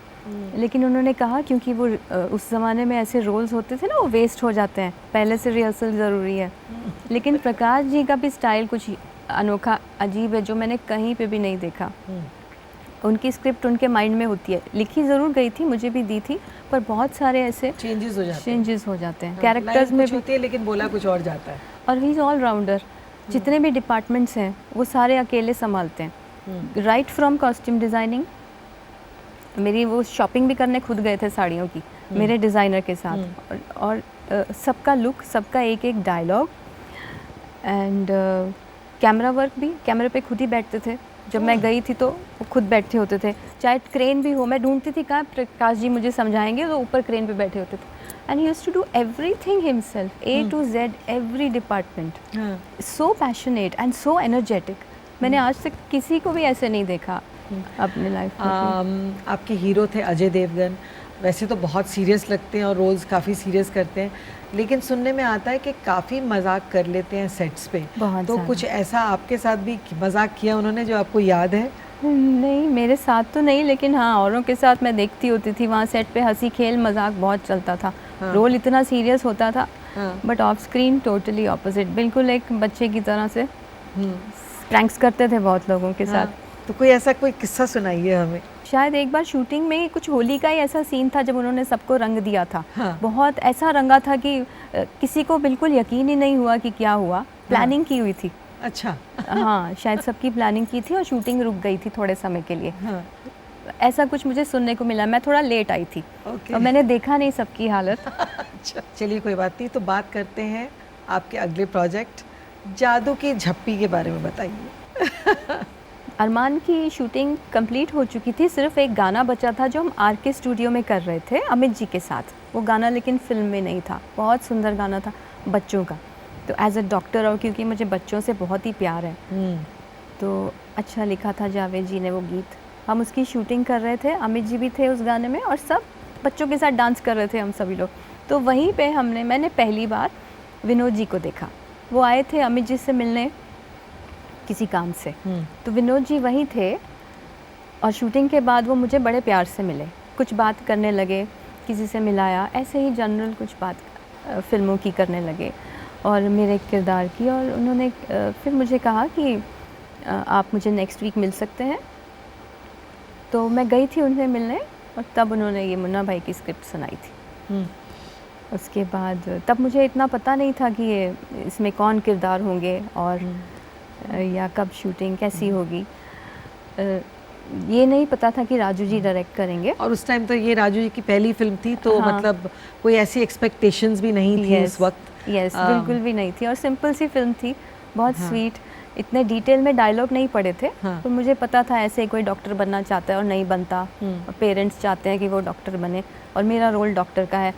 लेकिन उन्होंने कहा क्योंकि वो उस ज़माने में ऐसे रोल्स होते थे ना, वो वेस्ट हो जाते हैं, पहले से रिहर्सल ज़रूरी है। लेकिन प्रकाश जी का भी स्टाइल कुछ अनोखा अजीब है, जो मैंने कहीं पे भी नहीं देखा। उनकी स्क्रिप्ट उनके माइंड में होती है, लिखी ज़रूर गई थी, मुझे भी दी थी, पर बहुत सारे ऐसे चेंजेस हो जाते हैं। कैरेक्टर्स में भी होती है, लेकिन बोला कुछ और जाता है। और ही इज़ ऑल राउंडर, जितने भी डिपार्टमेंट्स हैं वो सारे अकेले संभालते हैं, राइट फ्रॉम कॉस्ट्यूम डिज़ाइनिंग। मेरी वो शॉपिंग भी करने खुद गए थे साड़ियों की मेरे डिज़ाइनर के साथ, और सबका लुक, सबका एक एक डायलॉग, एंड कैमरा वर्क भी, कैमरे पे खुद ही बैठते थे। जब मैं गई थी तो वो खुद बैठे होते थे, चाहे क्रेन भी हो, मैं ढूंढती थी कहाँ प्रकाश जी मुझे समझाएंगे, तो ऊपर क्रेन पे बैठे होते थे। And he used to do everything himself, A to Z, every department. So passionate and so energetic, मैंने आज तक किसी को भी ऐसे नहीं देखा अपने लाइफ में। आपके हीरो थे अजय देवगन, वैसे तो बहुत सीरियस लगते हैं और रोल्स काफ़ी सीरियस करते हैं, लेकिन सुनने में आता है कि काफ़ी मजाक कर लेते हैं सेट्स पे। तो कुछ ऐसा आपके साथ भी मजाक किया उन्होंने जो आपको याद है? नहीं, मेरे साथ तो नहीं, लेकिन हाँ औरों के साथ मैं देखती होती थी, वहाँ सेट पे हंसी खेल मजाक बहुत चलता था। हाँ। रोल इतना सीरियस होता था, but of screen totally opposite, बिल्कुल एक बच्चे की तरह से प्रैंक्स करते थे बहुत लोगों के साथ। तो कोई ऐसा कोई किस्सा सुनाइए हमें। शायद एक बार शूटिंग में कुछ होली का ही ऐसा सीन था जब उन्होंने सबको रंग दिया था। हाँ। बहुत ऐसा रंगा था कि किसी को बिल्कुल यकीन ही नहीं हुआ कि क्या हुआ। प्लानिंग की हुई थी। अच्छा। हाँ, शायद सबकी प्लानिंग की थी और शूटिंग रुक गई थी थोड़े समय के लिए। हाँ। ऐसा कुछ मुझे सुनने को मिला, मैं थोड़ा लेट आई थी और मैंने देखा नहीं सबकी हालत। अच्छा, चलिए कोई बात नहीं। तो बात करते हैं आपके अगले प्रोजेक्ट जादू की झप्पी के बारे में, बताइए। अरमान की शूटिंग कंप्लीट हो चुकी थी, सिर्फ एक गाना बचा था जो हम RK स्टूडियो में कर रहे थे अमित जी के साथ। वो गाना लेकिन फिल्म में नहीं था, बहुत सुंदर गाना था बच्चों का। तो एज अ डॉक्टर, और क्योंकि मुझे बच्चों से बहुत ही प्यार है, तो अच्छा लिखा था जावेद जी ने वो गीत। हम उसकी शूटिंग कर रहे थे, अमित जी भी थे उस गाने में, और सब बच्चों के साथ डांस कर रहे थे हम सभी लोग। तो वहीं पे मैंने पहली बार विनोद जी को देखा। वो आए थे अमित जी से मिलने किसी काम से, तो विनोद जी वहीं थे, और शूटिंग के बाद वो मुझे बड़े प्यार से मिले, कुछ बात करने लगे, किसी से मिलाया, ऐसे ही जनरल कुछ बात फिल्मों की करने लगे और मेरे किरदार की। और उन्होंने फिर मुझे कहा कि आप मुझे नेक्स्ट वीक मिल सकते हैं। तो मैं गई थी उनसे मिलने, और तब उन्होंने ये मुन्ना भाई की स्क्रिप्ट सुनाई थी। उसके बाद तब मुझे इतना पता नहीं था कि ये इसमें कौन किरदार होंगे और या कब शूटिंग कैसी होगी। ये नहीं पता था कि राजू जी डायरेक्ट करेंगे। और उस टाइम तो ये राजू जी की पहली फिल्म थी, तो हाँ। मतलब कोई ऐसी एक्सपेक्टेशंस भी नहीं थी उस वक्त। यस, बिल्कुल भी नहीं थी, और सिंपल सी फिल्म थी, बहुत स्वीट। इतने डिटेल में डायलॉग नहीं पढ़े थे। तो मुझे पता था ऐसे कोई डॉक्टर बनना चाहता है और नहीं बनता, और पेरेंट्स चाहते हैं कि वो डॉक्टर बने, और मेरा रोल डॉक्टर का है,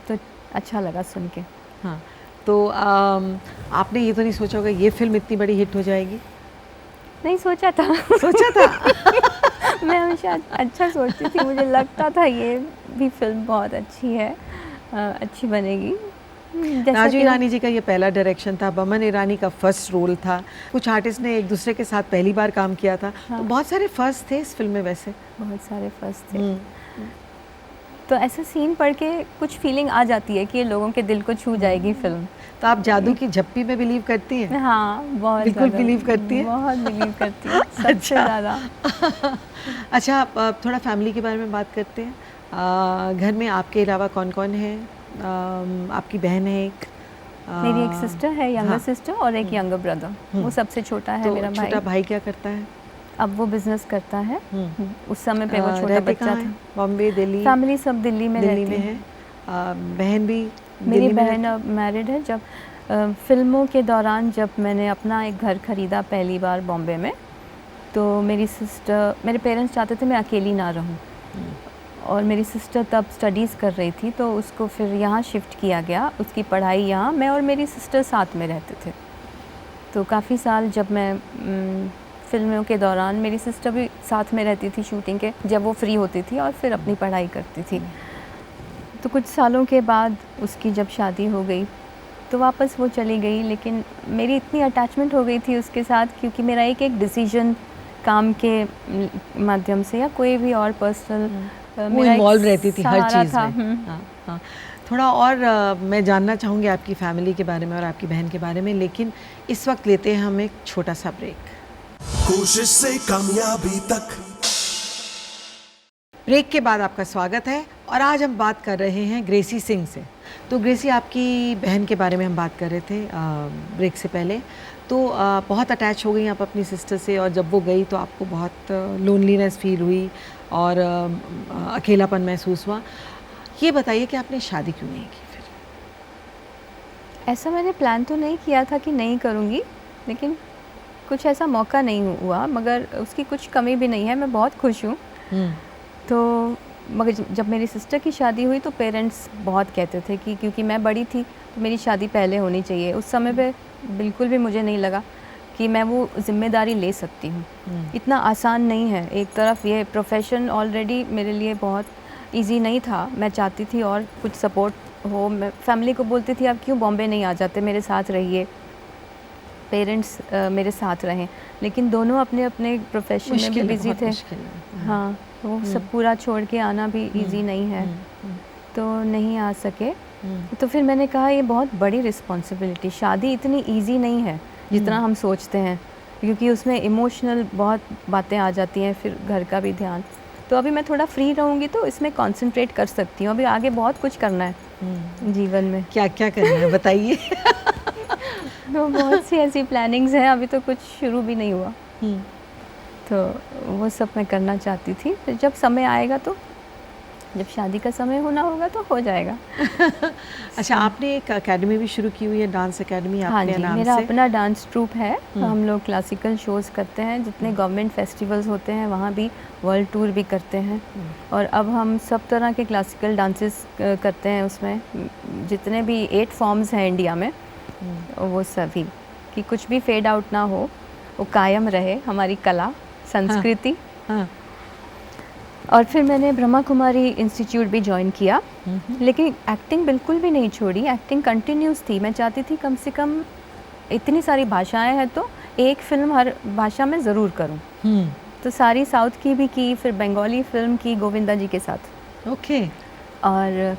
तो अच्छा लगा सुन के। हाँ, तो आपने ये तो नहीं सोचा होगा ये फिल्म इतनी बड़ी हिट हो जाएगी? नहीं सोचा था। सोचा था। मैं हमेशा अच्छा सोचती थी, मुझे लगता था ये भी फिल्म बहुत अच्छी है, अच्छी बनेगी, जैसा राजू कि- ईरानी जी का ये पहला डायरेक्शन था, बमन ईरानी का फर्स्ट रोल था, कुछ आर्टिस्ट ने एक दूसरे के साथ पहली बार काम किया था, तो बहुत सारे फर्स्ट थे इस फिल्म में वैसे। बहुत सारे फर्स्ट थे। तो ऐसा सीन पढ़ के कुछ फीलिंग आ जाती है कि ये लोगों के दिल को छू जाएगी फिल्म। तो आप जादू की झप्पी में बिलीव करती हैं? हाँ, बहुत बिल्कुल ज़्यादा। believe करती हैं? बहुत बिलीव करती हूँ, सबसे ज़्यादा। अच्छा, आप थोड़ा फैमिली के बारे में बात करते हैं। घर में आपके अलावा कौन कौन है? आपकी बहन है एक? मेरी एक सिस्टर है, यंगर हाँ। सिस्टर, और एक यंगर ब्रदर, वो सबसे छोटा है तो मेरा छोटा भाई। भाई क्या करता है? अब वो बिजनेस करता है। उस समय पे वो छोटा रहते बच्चा कहाँ था। हैं? बॉम्बे, दिल्ली? फैमिली सब दिल्ली में दिल्ली रहती में है। है। बहन भी मेरी दिल्ली में बहन अब मैरिड है। जब फिल्मों के दौरान जब मैंने अपना एक घर खरीदा पहली बार बॉम्बे में, तो मेरी सिस्टर, मेरे पेरेंट्स चाहते थे मैं अकेली ना रहूं, और मेरी सिस्टर तब स्टडीज़ कर रही थी, तो उसको फिर यहाँ शिफ्ट किया गया, उसकी पढ़ाई यहाँ, मैं और मेरी सिस्टर साथ में रहते थे। तो काफ़ी साल जब मैं फिल्मों के दौरान, मेरी सिस्टर भी साथ में रहती थी शूटिंग के, जब वो फ्री होती थी और फिर अपनी पढ़ाई करती थी। तो कुछ सालों के बाद उसकी जब शादी हो गई तो वापस वो चली गई, लेकिन मेरी इतनी अटैचमेंट हो गई थी उसके साथ, क्योंकि मेरा एक एक डिसीजन काम के माध्यम से या कोई भी और पर्सनल वो इन्वॉल्व रहती थी हर चीज़ था। में। हाँ, हाँ। थोड़ा और मैं जानना चाहूँगी आपकी फैमिली के बारे में और आपकी बहन के बारे में, लेकिन इस वक्त लेते हैं हम एक छोटा सा ब्रेक। कोशिश से कामयाबी तक। ब्रेक के बाद आपका स्वागत है, और आज हम बात कर रहे हैं ग्रेसी सिंह से। तो ग्रेसी, आपकी बहन के बारे में हम बात कर रहे थे ब्रेक से पहले। तो बहुत अटैच हो गई आप अपनी सिस्टर से, और जब वो गई तो आपको बहुत लोनलीनेस फील हुई और अकेलापन महसूस हुआ। ये बताइए कि आपने शादी क्यों नहीं की फिर? ऐसा मैंने प्लान तो नहीं किया था कि नहीं करूँगी, लेकिन कुछ ऐसा मौका नहीं हुआ, मगर उसकी कुछ कमी भी नहीं है, मैं बहुत खुश हूँ। तो मगर जब मेरी सिस्टर की शादी हुई तो पेरेंट्स बहुत कहते थे कि क्योंकि मैं बड़ी थी तो मेरी शादी पहले होनी चाहिए। उस समय पे बिल्कुल भी मुझे नहीं लगा कि मैं वो जिम्मेदारी ले सकती हूँ। इतना आसान नहीं है। एक तरफ ये प्रोफेशन ऑलरेडी मेरे लिए बहुत इजी नहीं था, मैं चाहती थी और कुछ सपोर्ट हो। मैं फैमिली को बोलती थी आप क्यों बॉम्बे नहीं आ जाते, मेरे साथ रहिए, पेरेंट्स मेरे साथ रहें, लेकिन दोनों अपने अपने प्रोफेशन में भी बिजी थे। हाँ, वो सब पूरा छोड़ के आना भी इजी नहीं है, तो नहीं आ सके। तो फिर मैंने कहा ये बहुत बड़ी रिस्पॉन्सिबिलिटी, शादी इतनी इजी नहीं है जितना हम सोचते हैं, क्योंकि उसमें इमोशनल बहुत बातें आ जाती हैं, फिर घर का भी ध्यान। तो अभी मैं थोड़ा फ्री रहूँगी तो इसमें कंसंट्रेट कर सकती हूँ। अभी आगे बहुत कुछ करना है जीवन में। क्या क्या करना है बताइए? तो बहुत सी ऐसी प्लानिंग्स हैं, अभी तो कुछ शुरू भी नहीं हुआ, तो वो सब मैं करना चाहती थी। फिर जब समय आएगा, तो जब शादी का समय होना होगा तो हो जाएगा। अच्छा, आपने एक एकेडमी भी शुरू की हुई है, डांस एकेडमी हाँ आपके जी, नाम मेरा से। अपना डांस ट्रूप है। हम लोग क्लासिकल शोज़ करते हैं, जितने गवर्नमेंट फेस्टिवल्स होते हैं वहाँ भी वर्ल्ड टूर भी करते हैं। और अब हम सब तरह के क्लासिकल डांसेस करते हैं, उसमें जितने भी 8 फॉर्म्स हैं इंडिया में, वो सभी, कि कुछ भी फेड आउट ना हो, वो कायम रहे हमारी कला संस्कृति। हाँ। और फिर मैंने ब्रह्मा कुमारी इंस्टीट्यूट भी ज्वाइन किया, लेकिन एक्टिंग बिल्कुल भी नहीं छोड़ी, एक्टिंग कंटिन्यूस थी। मैं चाहती थी कम से कम, इतनी सारी भाषाएं हैं तो एक फिल्म हर भाषा में ज़रूर करूं। तो सारी साउथ की भी की, फिर बंगाली फिल्म की गोविंदा जी के साथ। ओके। और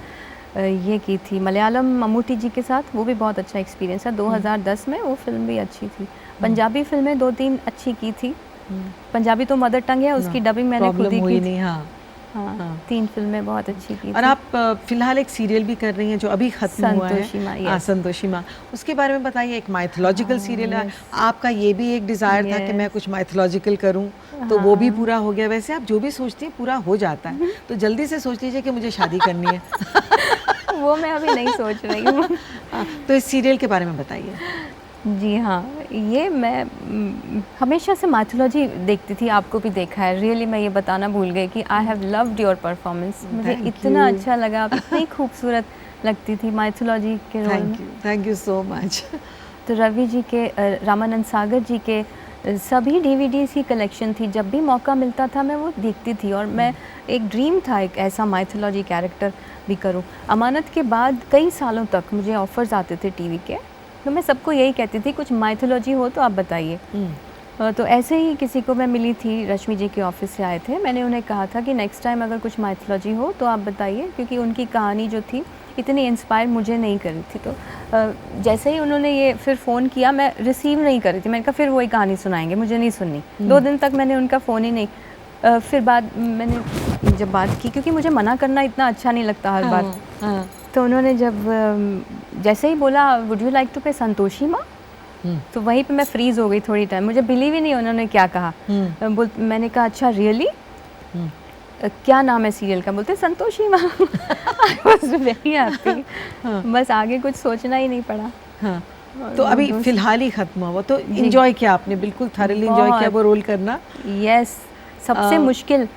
ये की थी मलयालम मम्मूटी जी के साथ, वो भी बहुत अच्छा एक्सपीरियंस है। 2010 में वो फिल्म भी अच्छी थी। पंजाबी फिल्में 2-3 अच्छी की थी। पंजाबी तो मदर टंग है, उसकी डबिंग मैंने खुद ही की थी। हाँ। हाँ, 3 फिल्में बहुत अच्छी की थी। और आप फिलहाल एक सीरियल भी कर रही हैं जो अभी खत्म हुआ है, संतोषी माँ, yes। संतोषी माँ। उसके बारे में बताइए। एक माइथोलॉजिकल सीरियल है, आपका ये भी एक डिज़ायर था कि मैं कुछ माइथोलॉजिकल करूं, तो वो भी पूरा हो गया। वैसे आप जो भी सोचती हैं पूरा हो जाता है, तो जल्दी से सोच लीजिए कि मुझे शादी करनी है। वो मैं अभी नहीं सोच रही हूँ। तो इस सीरियल के बारे में बताइए। जी हाँ, ये मैं हमेशा से माइथोलॉजी देखती थी, आपको भी देखा है। रियली मैं ये बताना भूल गई कि I have loved your performance. मुझे इतना अच्छा लगा, आप इतनी खूबसूरत लगती थी माइथोलॉजी के रोल में। Thank you so much. तो रवि जी के, रामानंद सागर जी के सभी DVDs की कलेक्शन थी, जब भी मौका मिलता था मैं वो देखती थी। और मैं एक ड्रीम था एक ऐसा माइथोलॉजी कैरेक्टर भी करूं। अमानत के बाद कई सालों तक मुझे ऑफर्स आते थे टीवी के, तो मैं सबको यही कहती थी कुछ माइथोलॉजी हो तो आप बताइए। तो ऐसे ही किसी को मैं मिली थी, रश्मि जी के ऑफिस से आए थे, मैंने उन्हें कहा था कि नेक्स्ट टाइम अगर कुछ माइथोलॉजी हो तो आप बताइए, क्योंकि उनकी कहानी जो थी इतनी इंस्पायर मुझे नहीं कर रही थी। तो जैसे ही उन्होंने ये फिर फ़ोन किया, मैं रिसीव नहीं कर रही थी, मैंने कहा फिर वही कहानी सुनाएंगे, मुझे नहीं सुननी। 2 दिन तक मैंने उनका फ़ोन ही नहीं, फिर बाद मैंने जब बात की, क्योंकि मुझे मना करना इतना अच्छा नहीं लगता हर बार। तो उन्होंने जब जैसे ही बोला would you like to play Santoshi Maa, तो वहीं पे मैं फ्रीज़ हो गई थोड़ी टाइम, मुझे बिलीव ही नहीं उन्होंने क्या कहा। मैंने कहा अच्छा रियली, क्या नाम है सीरियल का? बोलते संतोषी माँ। I was very happy. बस आगे कुछ सोचना ही नहीं पड़ा। तो अभी फिलहाल ही खत्म हुआ, तो एंजॉय किया आपने, बिल्कुल थॉरली एंजॉय किया वो रोल करना? यस, सबसे मुश्किल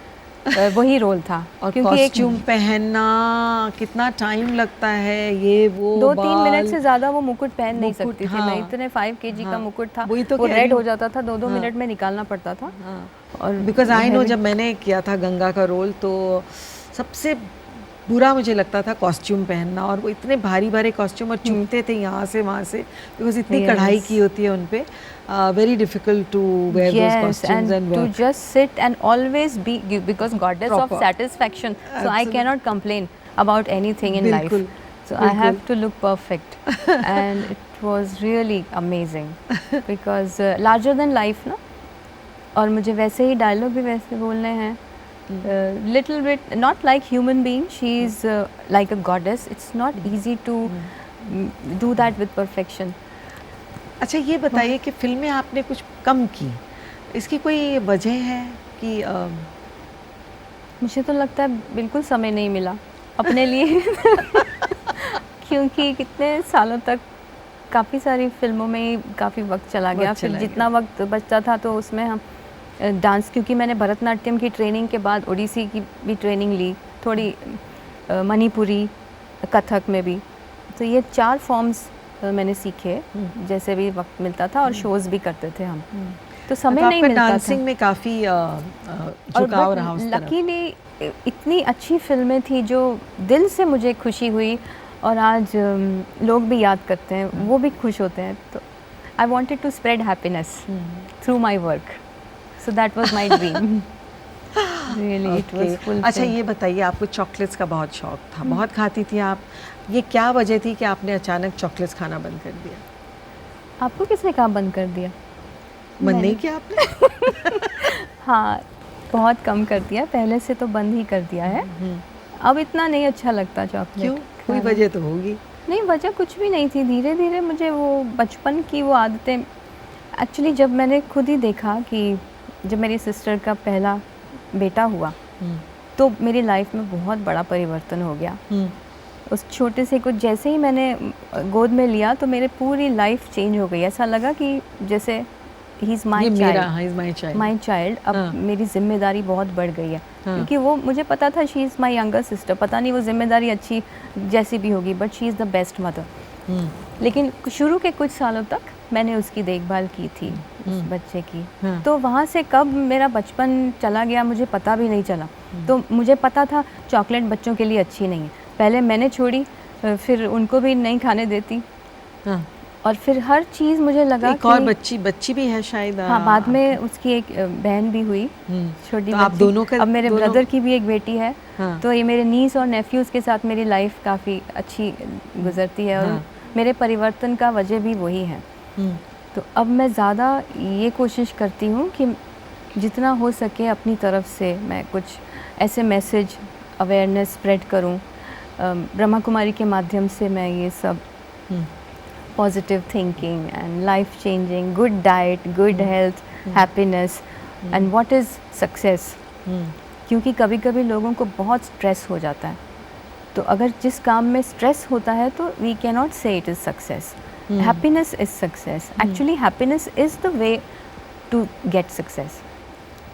वही रोल था। और क्योंकि कॉस्ट्यूम पहनना कितना टाइम लगता है, ये वो 2-3 मिनट से ज़्यादा वो मुकुट पहन नहीं सकती थी हाँ, मैं, इतने 5 kg का मुकुट था, वही तो वो कह रही रेड हूँ। हो जाता था, 2-2 मिनट में निकालना पड़ता था। और बिकॉज आई नो जब मैंने किया था गंगा का रोल, तो सबसे बुरा मुझे लगता था कॉस्ट्यूम पहनना, और वो इतने भारी भारी कॉस्ट्यूम और चुभते थे यहाँ से वहाँ से, बिकॉज इतनी कढ़ाई की होती है उन पे। Very difficult to wear those costumes and to work. just sit and always be, because goddess of Proper. satisfaction, so I Absolutely. cannot complain about anything in life. बिल्कुल, So I have to look perfect, and it was really amazing because larger than life ना, और मुझे वैसे ही dialogue भी वैसे बोलने हैं, little bit not like human being, she is like a goddess. It's not easy to do that with perfection. अच्छा ये बताइए कि फिल्में आपने कुछ कम की, इसकी कोई वजह है कि मुझे तो लगता है बिल्कुल समय नहीं मिला अपने लिए। क्योंकि कितने सालों तक काफ़ी सारी फिल्मों में ही काफ़ी वक्त चला गया, फिर जितना वक्त बचता था तो उसमें हम डांस, क्योंकि मैंने भरतनाट्यम की ट्रेनिंग के बाद ओडिसी की भी ट्रेनिंग ली, थोड़ी मणिपुरी, कथक में भी, तो ये 4 फॉर्म्स मैंने सीखे जैसे भी वक्त मिलता था, और शोज़ भी करते थे हम, तो समय नहीं मिलता था। डांसिंग में काफ़ी झुकाव रहा उस तरफ। लकीली इतनी अच्छी फिल्में थी जो दिल से मुझे खुशी हुई, और आज लोग भी याद करते हैं, वो भी खुश होते हैं। तो I wanted to spread happiness through my work, so that was my dream. Really it was full. अच्छा ये बताइए, आपको चॉकलेट्स का बहुत शौक था, बहुत खाती थी आप, ये क्या वजह थी कि आपने अचानक चॉकलेट्स खाना बंद कर दिया? आपको किसने कहा बंद कर दिया? बंद नहीं किया आपने? हाँ, बहुत कम कर दिया, पहले से तो बंद ही कर दिया है। अब इतना नहीं अच्छा लगता चॉकलेट। क्यों? कोई वजह तो होगी। नहीं, वजह कुछ भी नहीं थी, धीरे धीरे मुझे वो बचपन की वो आदतें, एक्चुअली जब मैंने खुद ही देखा कि जब मेरी सिस्टर का पहला बेटा हुआ, तो मेरी लाइफ में बहुत बड़ा परिवर्तन हो गया। उस छोटे से कुछ जैसे ही मैंने गोद में लिया तो मेरे पूरी लाइफ चेंज हो गई। ऐसा लगा कि जैसे ही इज़ माई चाइल्ड, अब मेरी जिम्मेदारी बहुत बढ़ गई है। क्योंकि वो मुझे पता था she is my younger sister, पता नहीं वो जिम्मेदारी अच्छी जैसी भी होगी, but she is the best mother. लेकिन शुरू के कुछ सालों तक मैंने उसकी देखभाल की थी, उस बच्चे की। तो वहाँ से कब मेरा बचपन चला गया मुझे पता भी नहीं चला। तो मुझे पता था चॉकलेट बच्चों के लिए अच्छी नहीं है, पहले मैंने छोड़ी, फिर उनको भी नहीं खाने देती। और फिर हर चीज़ मुझे लगा एक और बच्ची भी है शायद। हाँ, बाद में उसकी एक बहन भी हुई, छोटी तो आप दोनों का, अब मेरे ब्रदर की भी एक बेटी है। हाँ। तो ये मेरे नीस और नेफ्यूज़ के साथ मेरी लाइफ काफ़ी अच्छी गुजरती है, और मेरे परिवर्तन का वजह भी वही है। तो अब मैं ज़्यादा ये कोशिश करती हूँ कि जितना हो सके अपनी तरफ से मैं कुछ ऐसे मैसेज, अवेयरनेस स्प्रेड करूँ। ब्रह्मा कुमारी के माध्यम से मैं ये सब positive thinking and life changing, good diet, good health, happiness and what is success. क्योंकि कभी कभी लोगों को बहुत स्ट्रेस हो जाता है, तो अगर जिस काम में स्ट्रेस होता है तो we can not say it is success. Happiness is success. Actually happiness is the way to get success.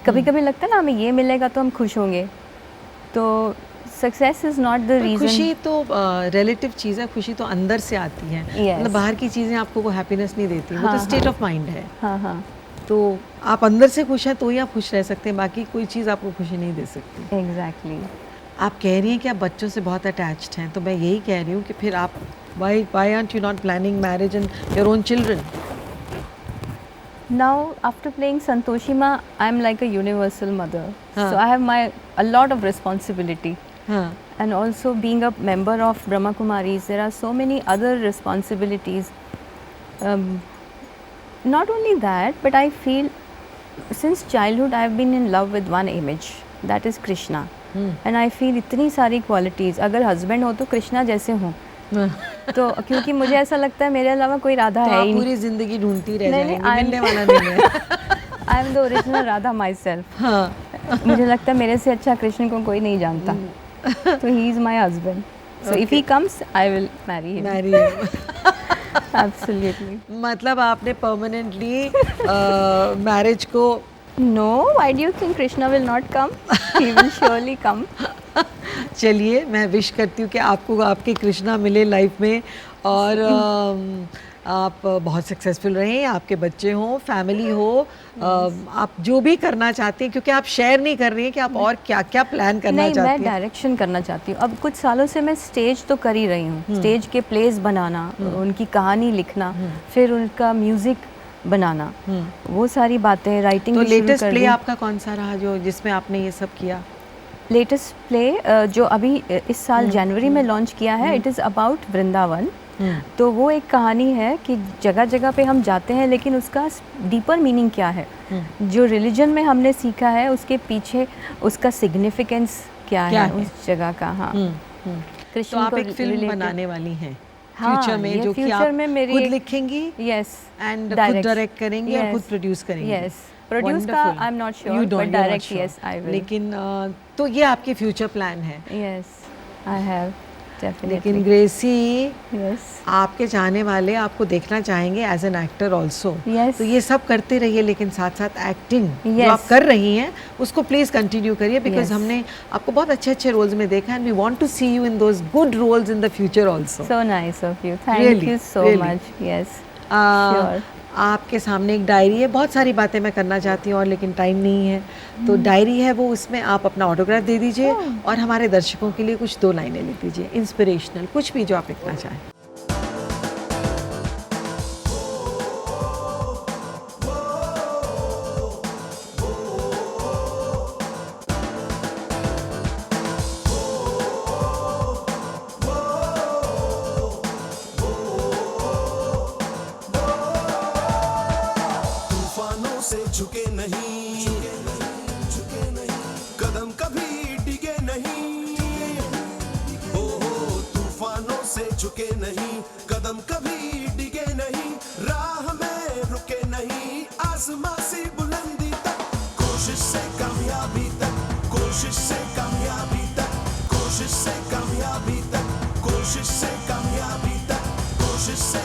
कभी कभी लगता है ना हमें ये मिलेगा तो हम खुश होंगे, तो success is not the reason. खुशी तो रिलेटिव चीज़ है, खुशी तो अंदर से आती है। Yes. मतलब बाहर की चीज़ें आपको वो हैप्पीनेस नहीं देती, वो तो स्टेट ऑफ माइंड है। हाँ हाँ, तो आप अंदर से खुश हैं तो ही आप खुश रह सकते हैं, बाकी कोई चीज़ आपको खुशी नहीं दे सकती। एग्जैक्टली। आप कह रही हैं कि आप बच्चों से बहुत अटैच्ड हैं, तो मैं यही कह रही हूँ कि फिर आप why aren't you not planning marriage and your own children? Now after playing Santoshima, I'm like a universal mother. हाँ. So I have a lot of responsibility. हाँ, And also being a member of Brahma Kumaris, there are so many other responsibilities. Not only that, but I feel since childhood I have been in love with one image, that is Krishna. And I feel इतनी सारी qualities, अगर husband हो तो कृष्णा जैसे हों। तो क्योंकि मुझे ऐसा लगता है मेरे अलावा कोई राधा तो है आप ही नहीं। पूरी जिंदगी ढूंढती रह नहीं, जाएंगी, I'm- मिलने वाला नहीं है। I am the original Radha my self. हाँ, मुझे लगता है मेरे से अच्छा कृष्ण को कोई नहीं जानता। तो he is my husband, so if he comes I will marry him. Marry absolutely. मतलब आपने परमानेंटली मैरिज को no, why do you think Krishna will not come? He will surely come. चलिए, मैं विश करती हूँ कि आपको आपके कृष्णा मिले लाइफ में, और आप बहुत सक्सेसफुल रहें, आपके बच्चे हों, फैमिली हो, आप जो भी करना चाहते हैं, क्योंकि आप शेयर नहीं कर रही हैं कि आप और क्या क्या प्लान करना नहीं, चाहती मैं हैं। डायरेक्शन करना चाहती हूँ। अब कुछ सालों से मैं स्टेज तो कर ही रही हूँ, स्टेज के प्लेस बनाना, उनकी कहानी लिखना, फिर उनका म्यूजिक बनाना, वो सारी बातें, राइटिंग तो भी शुरू लेटेस्ट कर प्ले दी। आपका कौन सा रहा जो जिसमें आपने ये सब किया? लेटेस्ट प्ले जो अभी इस साल जनवरी में लॉन्च किया है, इट इज़ अबाउट वृंदावन। तो वो एक कहानी है कि जगह जगह पे हम जाते हैं, लेकिन उसका डीपर मीनिंग क्या है, जो रिलीजन में हमने सीखा है उसके पीछे उसका सिग्निफिकेंस क्या है उस जगह का। हाँ, तो कृष्ण आप को एक फिल्म related- बनाने वाली हैं हाँ, फ्यूचर में, ये जो कि future आप में मेरी खुद एक- लिखेंगी यस एंड खुद डायरेक्ट करेंगी और खुद प्रोड्यूस करेंगी। यस, प्रोड्यूस का I am not sure, but direct yes I will. लेकिन तो ये आपकी फ्यूचर प्लान है। यस, आई हैव लेकिन डेफिनेटली। ग्रेसी, यस, आपके चाहने वाले आपको देखना चाहेंगे as an actor also. Yes. तो ये सब करते रहिए, लेकिन साथ साथ एक्टिंग जो Yes. आप कर रही हैं उसको प्लीज कंटिन्यू करिए, बिकॉज Yes. हमने आपको बहुत अच्छे अच्छे रोल्स में देखा, and we want to see you in those good roles in the future also. so nice of you, thank Really, you so really. much. Yes, sure. आपके सामने एक डायरी है, बहुत सारी बातें मैं करना चाहती हूँ और लेकिन टाइम नहीं है, तो डायरी है वो, उसमें आप अपना ऑटोग्राफ दे दीजिए और हमारे दर्शकों के लिए कुछ 2 लाइनें लिख दीजिए, इंस्पिरेशनल, कुछ भी जो आप लिखना चाहें। तूफानों से झुके नहीं, कदम कभी डिगे नहीं, ओ तूफानों से झुके नहीं, कदम कभी डिगे नहीं, राह में रुके नहीं, आसमां से बुलंदी तक, कोशिश से कामयाबी तक, कोशिश से कामयाबी तक, कोशिश से कामयाबी तक, कोशिश से कामयाबी तक, कोशिश से